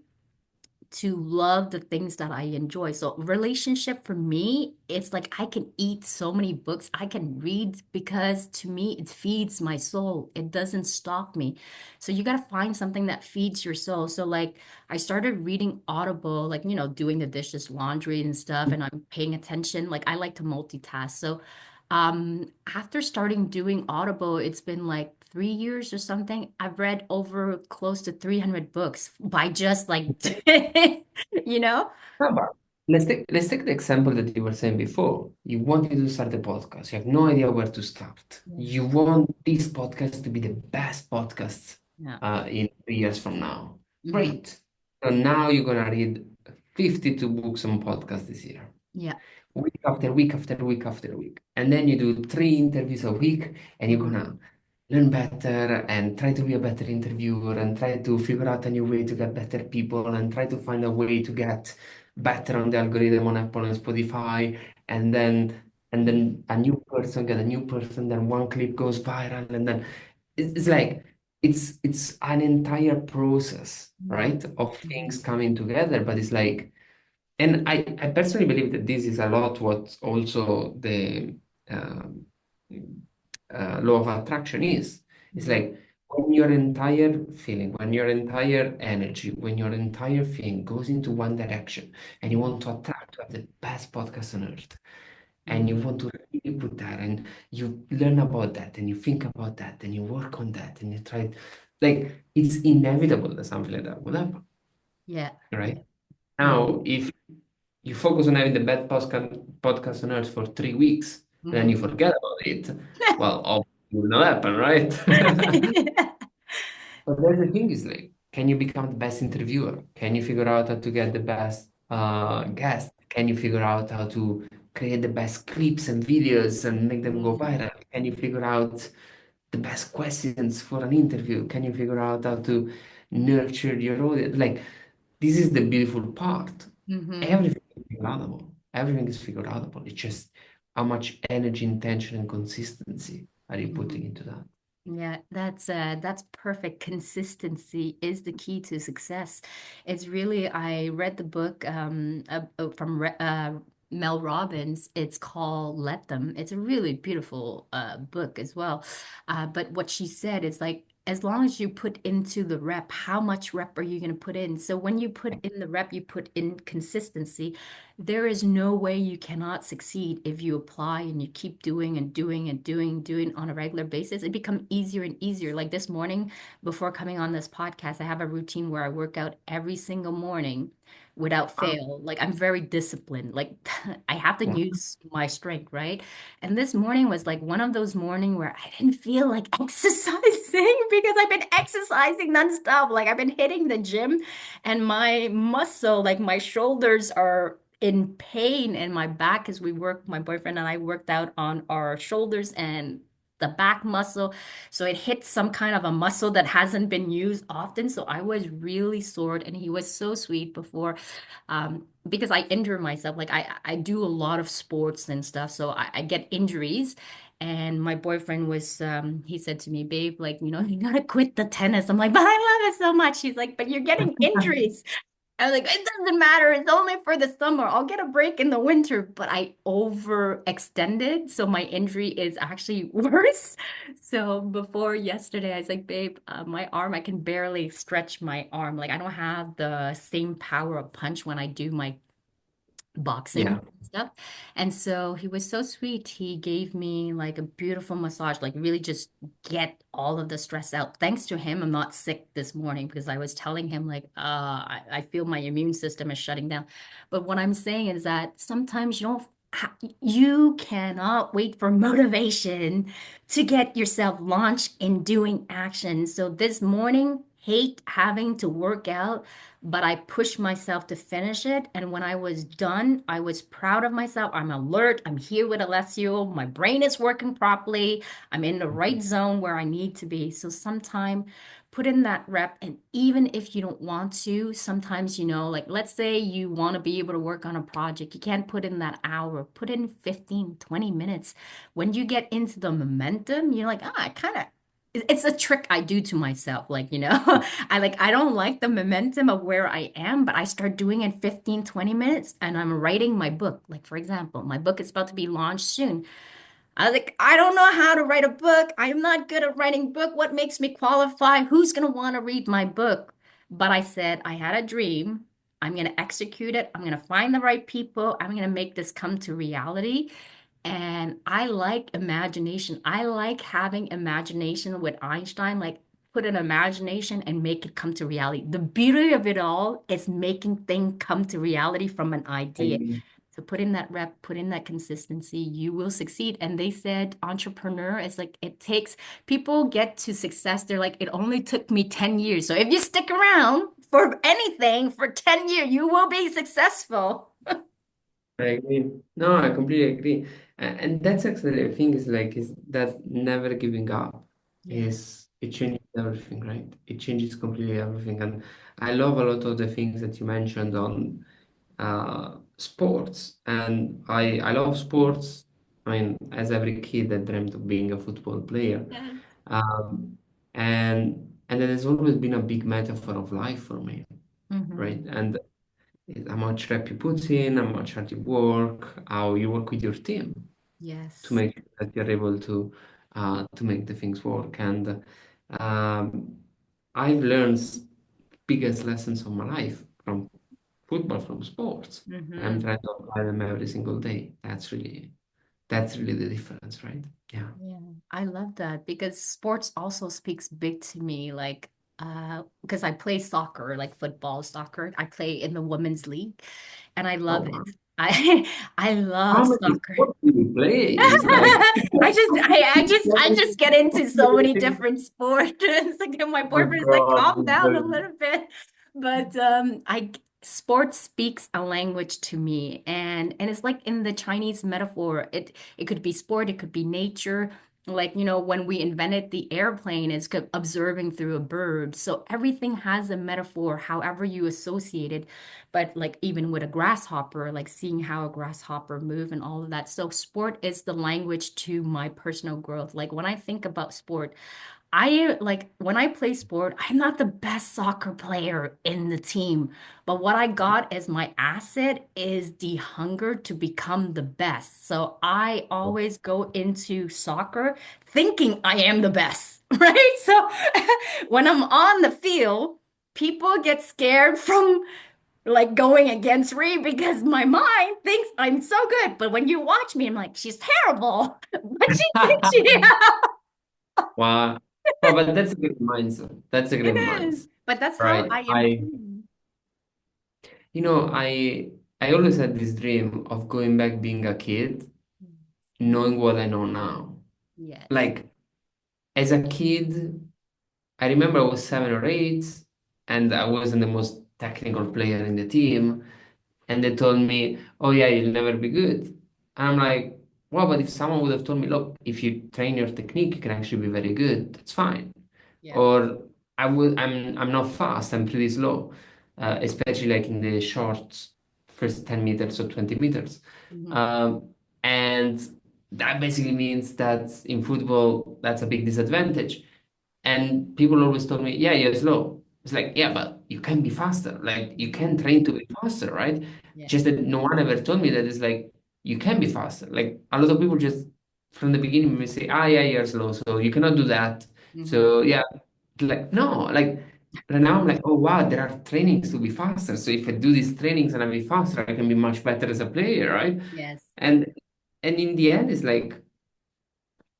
to love the things that I enjoy. So relationship for me, it's like I can eat so many books. I can read because to me it feeds my soul. It doesn't stop me. So you got to find something that feeds your soul. So like I started reading Audible, like doing the dishes, laundry and stuff, and I'm paying attention. Like I like to multitask. So after starting doing Audible, it's been like 3 years or something. I've read over close to 300 books by just like, you know? No, but let's take the example that you were saying before. You wanted to start a podcast. You have no idea where to start. Yeah. You want this podcast to be the best podcast Yeah. in 3 years from now. Hmm. Great. So now you're gonna read 52 books on podcast this year, Yeah. week after week after week after week. And then you do 3 interviews a week, and you're Hmm. gonna learn better and try to be a better interviewer and try to figure out a new way to get better people and try to find a way to get better on the algorithm on Apple and Spotify. And then a new person get a new person, then one clip goes viral, and then it's like it's an entire process, Hmm. right? Of Hmm. things coming together, but it's like, and I personally believe that this is a lot what also the um, law of attraction is. It's Hmm. like when your entire feeling, when your entire energy, when your entire thing goes into one direction and you want to attract to have the best podcast on earth and you Hmm. want to really put that and you learn about that and you think about that and you work on that and you try, like it's inevitable that something like that will happen, Yeah. right? Yeah. Yeah. Now, if you focus on having the best podcast on earth for 3 weeks, and then you Hmm. forget about it, well, obviously it will not happen, right? But then the thing is like, can you become the best interviewer? Can you figure out how to get the best guest? Can you figure out how to create the best clips and videos and make them go Hmm. viral? Can you figure out the best questions for an interview? Can you figure out how to nurture your audience? Like, this is the beautiful part. Hmm. Everything is figure outable. Everything is figure outable. It's just how much energy, intention, and consistency are you putting Hmm. into that? Yeah, that's perfect. Consistency is the key to success. It's really, I read the book from Mel Robbins. It's called Let Them. It's a really beautiful book as well. But what she said is like, as long as you put into the rep, how much rep are you going to put in? So when you put in the rep, you put in consistency. There is no way you cannot succeed if you apply and you keep doing and doing and doing on a regular basis. It becomes easier and easier. Like this morning, before coming on this podcast, I have a routine where I work out every single morning without Ah, fail. Like I'm very disciplined. Like I have to yeah, use my strength, right? And this morning was like one of those mornings where I didn't feel like exercising because I've been exercising nonstop. Like I've been hitting the gym and my muscle, like my shoulders are in pain and my back as we worked, my boyfriend and I worked out on our shoulders and the back muscle. So it hit some kind of a muscle that hasn't been used often. So I was really sore and he was so sweet before because I injure myself. Like I do a lot of sports and stuff. So I get injuries. And my boyfriend was, he said to me, babe, like, you gotta quit the tennis. I'm like, but I love it so much. He's like, but you're getting injuries. I was like, it doesn't matter. It's only for the summer. I'll get a break in the winter. But I overextended. So my injury is actually worse. So before yesterday, I was like, babe, my arm, I can barely stretch my arm. Like I don't have the same power of punch when I do my boxing yeah. and stuff. And so he was so sweet. He gave me like a beautiful massage, like really just get all of the stress out. Thanks to him, I'm not sick this morning because I was telling him like, I feel my immune system is shutting down. But what I'm saying is that sometimes you cannot wait for motivation to get yourself launched in doing action. So this morning, hate having to work out, but I pushed myself to finish it. And when I was done, I was proud of myself. I'm alert. I'm here with Alessio. My brain is working properly. I'm in the right zone where I need to be. So sometime put in that rep. And even if you don't want to, sometimes, like let's say you want to be able to work on a project, you can't put in that hour, put in 15, 20 minutes. When you get into the momentum, you're like, I kind of, it's a trick I do to myself. Like, I don't like the momentum of where I am, but I start doing it 15, 20 minutes and I'm writing my book. Like, for example, my book is about to be launched soon. I was like, I don't know how to write a book. I'm not good at writing book. What makes me qualify? Who's gonna want to read my book? But I said, I had a dream. I'm gonna execute it. I'm gonna find the right people. I'm gonna make this come to reality. And I like imagination. I like having imagination with Einstein, like put an imagination and make it come to reality. The beauty of it all is making things come to reality from an I idea. agree. So put in that rep, put in that consistency, you will succeed. And they said entrepreneur is like it takes people get to success. They're like, it only took me 10 years. So if you stick around for anything for 10 years, you will be successful. I agree. No, I completely agree. And that's actually the thing is like is that never giving up Yes. is it changes everything, right? It changes completely everything. And I love a lot of the things that you mentioned on sports. And I love sports. I mean, as every kid that dreamt of being a football player. Yes. Um, and that has always been a big metaphor of life for me, right? Hmm. And how much rep you put in, how much hard you work, how you work with your team to Yes. make sure that you're able to make the things work. And um, I've learned biggest lessons of my life from football, from sports. I'm Hmm. trying to apply them every single day. That's really the difference, right? Yeah. Yeah, I love that because sports also speaks big to me. Like, because I play soccer, like football, soccer. I play in the women's league, and I Oh, love wow. it. I I How love many soccer. sports do you play? It's like I just get into so many different sports. Like my oh boyfriend is like, calm down a God. little bit. But sports speaks a language to me, and it's like in the Chinese metaphor. It could be sport, it could be nature. Like, when we invented the airplane, it's observing through a bird. So everything has a metaphor, however you associate it. But like even with a grasshopper, like seeing how a grasshopper move and all of that. So sport is the language to my personal growth. Like when I think about sport, I like when I play sport, I'm not the best soccer player in the team, but what I got as my asset is the hunger to become the best. So I always go into soccer thinking I am the best, right? So when I'm on the field, people get scared from like going against Ree because my mind thinks I'm so good. But when you watch me, I'm like, she's terrible, but she thinks she Wow. Well, but that's a great mindset. That's a great it is. mindset, But that's how right? I am too. I always had this dream of going back being a kid, knowing what I know now. Yes. Like as a kid, I remember I was 7 or 8, and I wasn't the most technical player in the team. And they told me, "Oh yeah, you'll never be good." And I'm like, "Well, but if someone would have told me, look, if you train your technique, you can actually be very good. That's fine." Yeah. Or I'm not fast. I'm pretty slow, especially like in the short first 10 meters or 20 meters. Hmm. Um, and that basically means that in football, that's a big disadvantage. And people always told me, yeah, you're slow. It's like, yeah, but you can be faster. Like, you can train to be faster, right? Yes. Just that no one ever told me that it's like, you can be faster. Like, a lot of people just from the beginning will say, ah, yeah, you're slow, so you cannot do that. Hmm. So, yeah, like, no, like, right now I'm like, oh, wow, there are trainings to be faster. So if I do these trainings and I be faster, I can be much better as a player, right? Yes. And and in the end, it's like,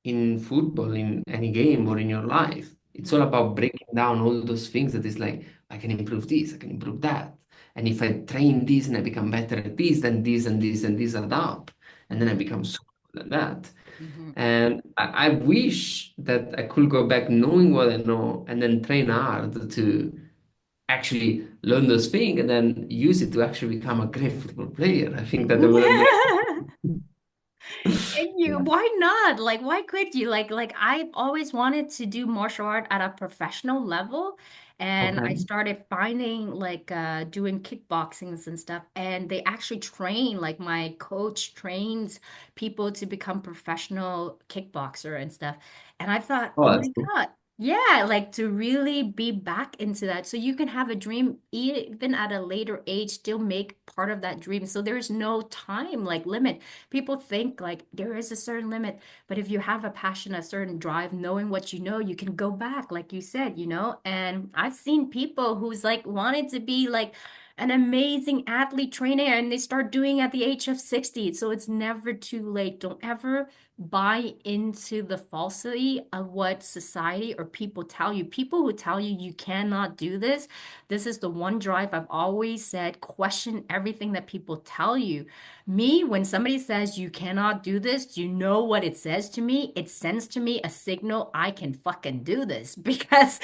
in football, in any game or in your life. It's all Mhm. about breaking down all those things that is like, I can improve this, I can improve that. And if I train this and I become better at this, then this and this and this add up. And then I Mhm. become so good at that. Mhm. And I wish that I could go back knowing what I know and then train hard to actually learn those things and then use it to actually become a great football player. I think that would have been. And you, Yeah. why not? Like, why could you? Like I've always wanted to do martial art at a professional level. And I Okay. started finding like doing kickboxings and stuff. And they actually train, like my coach trains people to become professional kickboxer and stuff. And I thought, Oh, oh that's my cool. God. Yeah, like to really be back into that. So you can have a dream even at a later age, still make part of that dream. So there's no time like limit. People think like there is a certain limit, but if you have a passion, a certain drive, knowing what you know, you can go back, like you said, And I've seen people who's like wanted to be like an amazing athlete trainer and they start doing at the age of 60. So it's never too late. Don't ever buy into the falsity of what society or people tell you. People who tell you you cannot do this is the one drive I've always said, question everything that people tell you. Me, when somebody says you cannot do this, do you know what it says to me? It sends to me a signal I can fucking do this because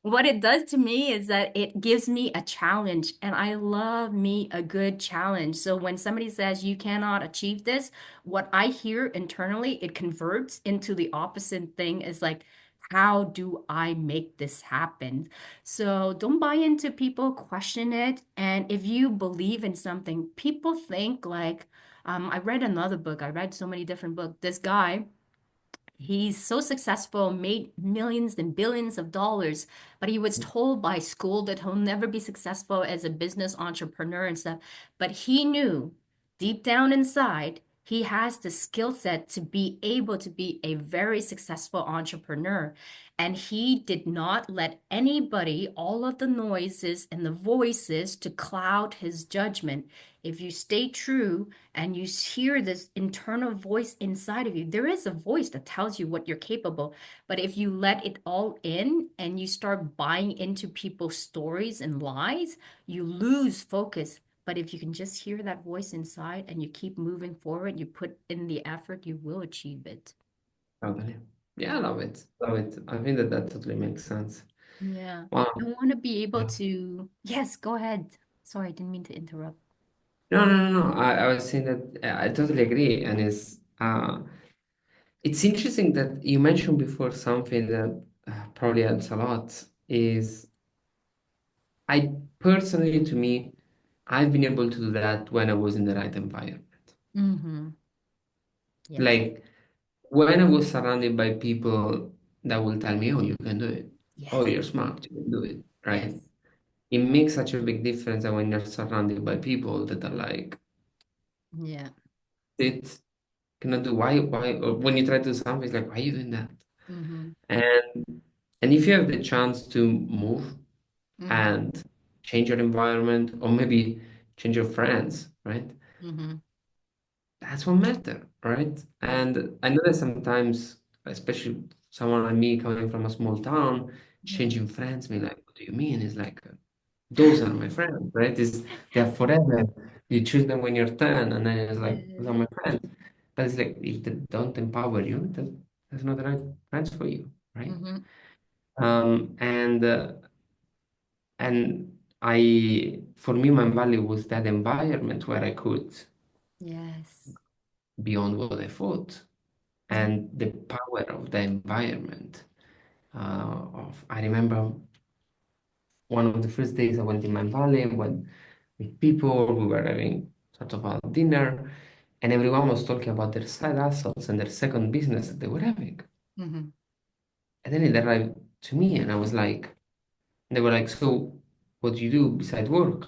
what it does to me is that it gives me a challenge and I love me a good challenge. So when somebody says you cannot achieve this, what I hear internally, it converts into the opposite thing is like, how do I make this happen? So don't buy into people, question it. And if you believe in something, people think like, I read another book. I read so many different books. This guy, he's so successful, made millions and billions of dollars, but he was told by school that he'll never be successful as a business entrepreneur and stuff. But he knew deep down inside, he has the skill set to be able to be a very successful entrepreneur. And he did not let anybody, all of the noises and the voices to cloud his judgment. If you stay true, and you hear this internal voice inside of you. There is a voice that tells you what you're capable, but if you let it all in and you start buying into people's stories and lies, you lose focus. But if you can just hear that voice inside and you keep moving forward, you put in the effort, you will achieve it. Totally. Yeah, I love it. Love it. I think that that totally makes sense. Yeah. I Wow. want to be able Yeah. to, yes, go ahead. Sorry, I didn't mean to interrupt. No, no, no, no. I was saying that I totally agree, and it's interesting that you mentioned before something that probably helps a lot. Is I personally, to me, I've been able to do that when I was in the right environment. Mm-hmm. Yes. Like when I was surrounded by people. that will tell me, oh, you can do it. Oh, Yes. you're smart, you can do it, right? Yes. It makes such a big difference that when you're surrounded by people that are like, Yeah. it cannot do why or when you try to do something, it's like, why are you doing that? Mm-hmm. And and if you have the chance to move Mm-hmm. and change your environment or maybe change your friends, right? Mm-hmm. That's what matter, right? Yeah. And I know that sometimes, especially someone like me coming from a small town, Yeah. changing friends, me like, what do you mean? It's like those are my friends, right? They're forever. You choose them when you're 10, and then it's like, those are Yeah. my friends. But it's like, if they don't empower you, that's not the right friends for you, right? Mm-hmm. Um, and uh, and for me, my value was that environment where I could Yes. beyond what I thought, Yeah. and the power of the environment. I remember one of the first days I went in Mindvalley, went with people, we were having sort of a dinner, and everyone was talking about their side hustles and their second business that they were having. Mm-hmm. And then it arrived to me, and I was like, they were like, so what do you do beside work?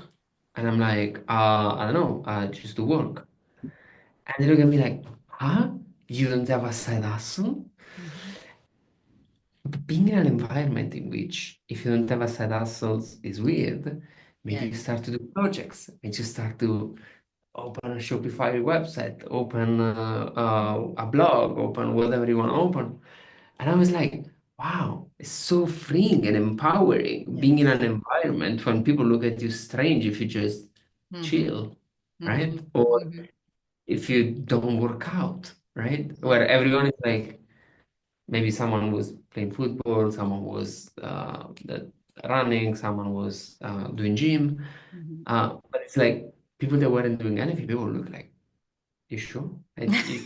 And I'm like, I don't know, just do work. And they look at me like, huh? You don't have a side hustle? Mm-hmm. But being in an environment in which if you don't have a side hustles is weird, maybe Yes. you start to do projects, and you start to open a Shopify website, open a blog, open whatever you want to open. And I was like, wow, it's so freeing and empowering being in Yes. an environment when people look at you strange if you just Mm-hmm. chill, right? Mm-hmm. Or Mm-hmm. if you don't work out, right? Yeah. Where everyone is like, maybe someone was playing football, someone was running, someone was doing gym. Mm-hmm. But it's like people that weren't doing anything, people look like, you sure?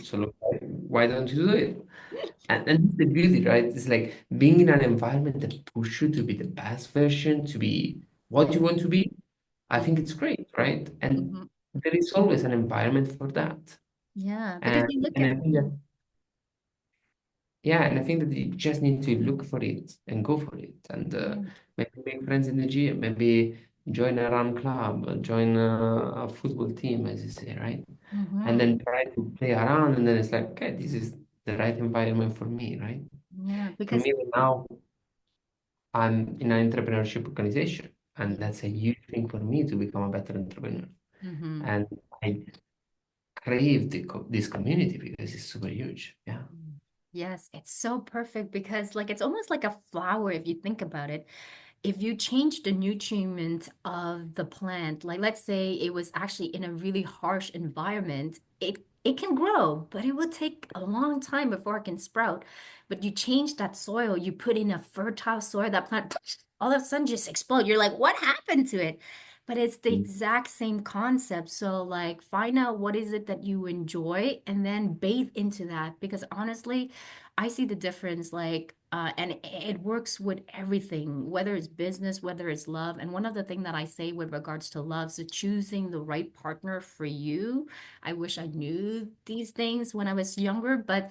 So look, why don't you do it? And it's the beauty, right? It's like being in an environment that pushes you to be the best version, to be what Yeah. you want to be. I think Mm-hmm. it's great, right? And Mm-hmm. there is always an environment for that. Yeah. Because And you look and at I think that yeah, and I think that you just need to look for it and go for it, and yeah. maybe make friends in the gym, maybe join a run club, join a football team, as you say, right? And Mm-hmm. then try to play around, and then it's like, okay, this is the right environment for me, right? Yeah. For Because me, now I'm in an entrepreneurship organization, and yeah. that's a huge thing for me to become a better entrepreneur. Mm-hmm. And I crave this community because it's super huge. Yeah. Yes, it's so perfect because like it's almost like a flower if you think about it. If you change the nutrient of the plant, like let's say it was actually in a really harsh environment, it can grow, but it will take a long time before it can sprout. But you change that soil, you put in a fertile soil, that plant all of a sudden just explode. You're like, what happened to it? But it's the exact same concept. So like find out what is it that you enjoy and then bathe into that. Because honestly, I see the difference, like, and it works with everything, whether it's business, whether it's love. And one of the things that I say with regards to love, so choosing the right partner for you. I wish I knew these things when I was younger, but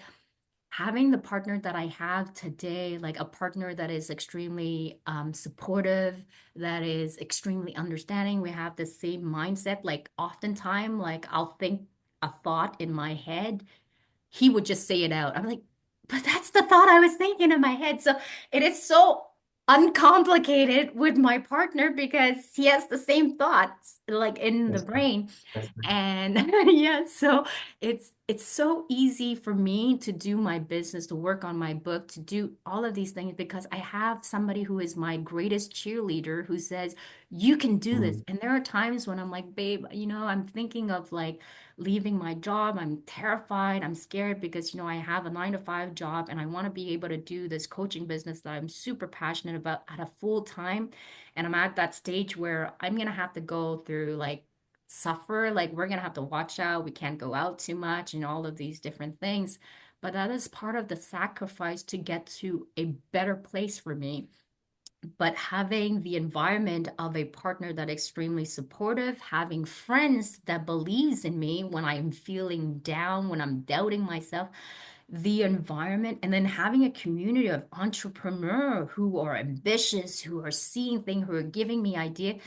having the partner that I have today, like a partner that is extremely supportive, that is extremely understanding, we have the same mindset. Like oftentimes, like I'll think a thought in my head, he would just say it out. I'm like, but that's the thought I was thinking in my head. So it is so uncomplicated with my partner because he has the same thoughts like in the That's brain. that's And yeah, so it's so easy for me to do my business, to work on my book, to do all of these things because I have somebody who is my greatest cheerleader who says, you can do this. mm, And there are times when I'm like, babe, I'm thinking of like leaving my job. I'm terrified. I'm scared because, I have a 9 to 5 job and I want to be able to do this coaching business that I'm super passionate about at a full time. And I'm at that stage where I'm going to have to go through like suffer, like we're going to have to watch out. We can't go out too much and all of these different things. But that is part of the sacrifice to get to a better place for me. But having the environment of a partner that extremely supportive, having friends that believes in me when I'm feeling down, when I'm doubting myself, the environment, and then having a community of entrepreneurs who are ambitious, who are seeing things, who are giving me idea.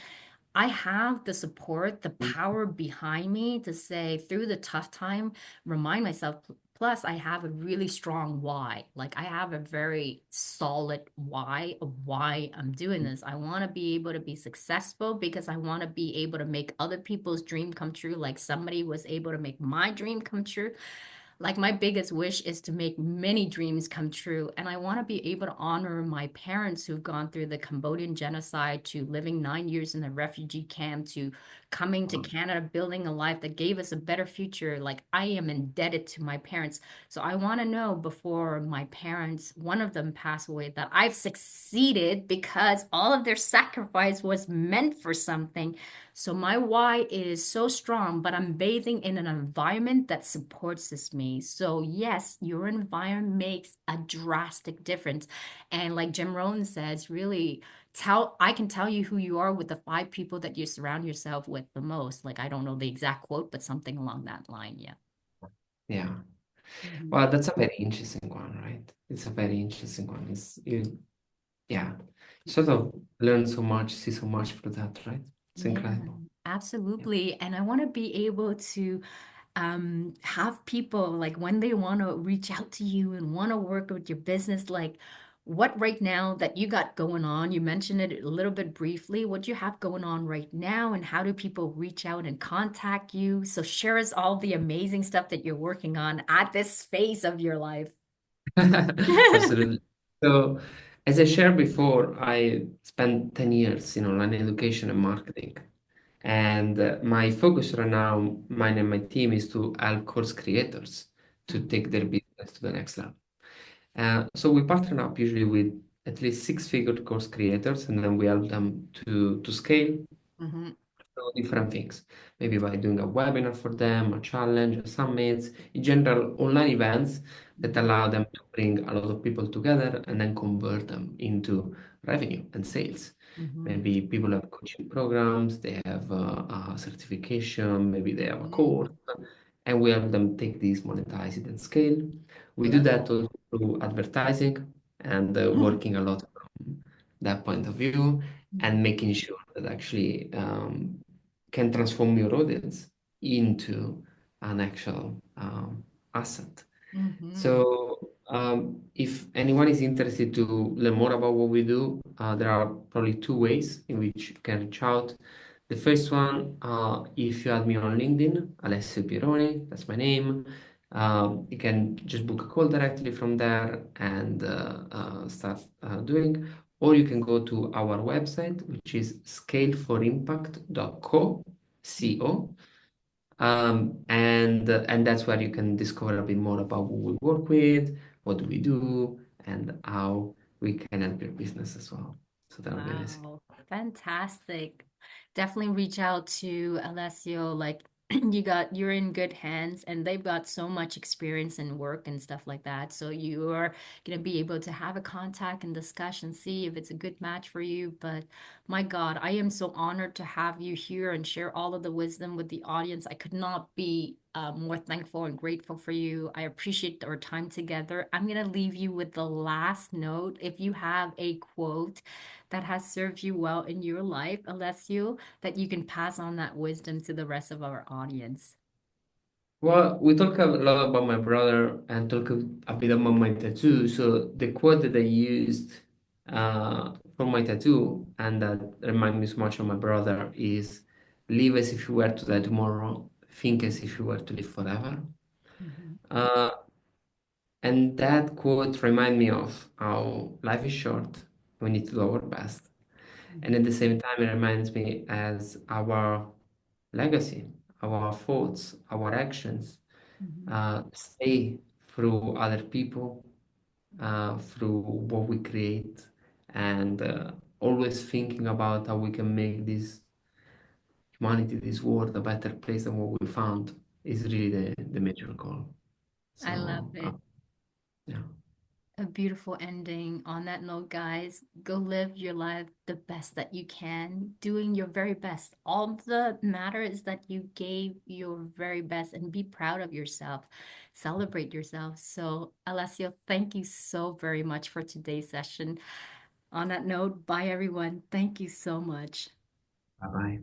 I have the support, the power behind me to say through the tough time, remind myself. Plus, I have a really strong why. Like, I have a very solid why of why I'm doing this. I want to be able to be successful because I want to be able to make other people's dream come true, like somebody was able to make my dream come true. Like my biggest wish is to make many dreams come true. And I want to be able to honor my parents who've gone through the Cambodian genocide to living 9 years in a refugee camp to coming to Canada, building a life that gave us a better future. Like I am indebted to my parents. So I want to know before my parents, one of them passed away, that I've succeeded because all of their sacrifice was meant for something. So my why is so strong, but I'm bathing in an environment that supports this me. So yes, your environment makes a drastic difference. And like Jim Rohn says, really I can tell you who you are with the five people that you surround yourself with the most. Like I don't know the exact quote, but something along that line. Yeah. Yeah. Mhm. Well, that's a very interesting one, right? It's a very interesting one. Yeah, you sort of learn so much, see so much through that, right? It's Yeah, incredible. Yeah. absolutely. And I want to be able to have people like when they want to reach out to you and want to work with your business, like what right now that you got going on, you mentioned it a little bit briefly, what you have going on right now, and how do people reach out and contact you? So share us all the amazing stuff that you're working on at this phase of your life. Absolutely. So, as I shared before, I spent 10 years in online education and marketing. And my focus right now, mine and my team, is to help course creators to Mhm, take their business to the next level. So we partner up usually with at least six-figure course creators, and then we help them to scale mhm, so different things. Maybe by doing a webinar for them, a challenge, a summits, in general, online events that mhm, allow them to bring a lot of people together and then convert them into revenue and sales. mhm, Maybe people have coaching programs, they have a certification, maybe they have a course, mhm. and we help them take these, monetize it, and scale. We do Love that also through advertising and it. working a lot from that point of view and making sure that actually can transform your audience into an actual asset. Mhm, So, if anyone is interested to learn more about what we do, there are probably two ways in which you can reach out. The first one, if you add me on LinkedIn, Alessio Pieroni, that's my name. You can just book a call directly from there and start doing, or you can go to our website, which is scaleforimpact.co, mhm. C-O. And that's where you can discover a bit more about who we work with, what do we do, and how we can help your business as well. So that'll be amazing. Wow, fantastic. Definitely reach out to Alessio. Like you're in good hands and they've got so much experience in work and stuff like that. So you are gonna be able to have a contact and discuss and see if it's a good match for you. But my God, I am so honored to have you here and share all of the wisdom with the audience. I could not be more thankful and grateful for you. I appreciate our time together. I'm gonna leave you with the last note. If you have a quote that has served you well in your life, Alessio, that you can pass on that wisdom to the rest of our audience. Well, we talk a lot about my brother and talk a bit about my tattoo. So the quote that I used for my tattoo and that reminds me so much of my brother is live as if you were to die tomorrow, think as if you were to live forever. Mhm, Uh, And that quote remind me of how life is short. We need to do our best. And at mhm, the same time, it reminds me as our legacy, our thoughts, our actions mhm. stay through other people, through what we create, and always thinking about how we can make this humanity, this world, a better place than what we found is really the major goal. I love So, it. yeah. A beautiful ending. On that note, guys, go live your life the best that you can, doing your very best. All that matter is that you gave your very best and be proud of yourself. Celebrate yourself. So, Alessio, thank you so very much for today's session. On that note, bye everyone. Thank you so much. Bye bye.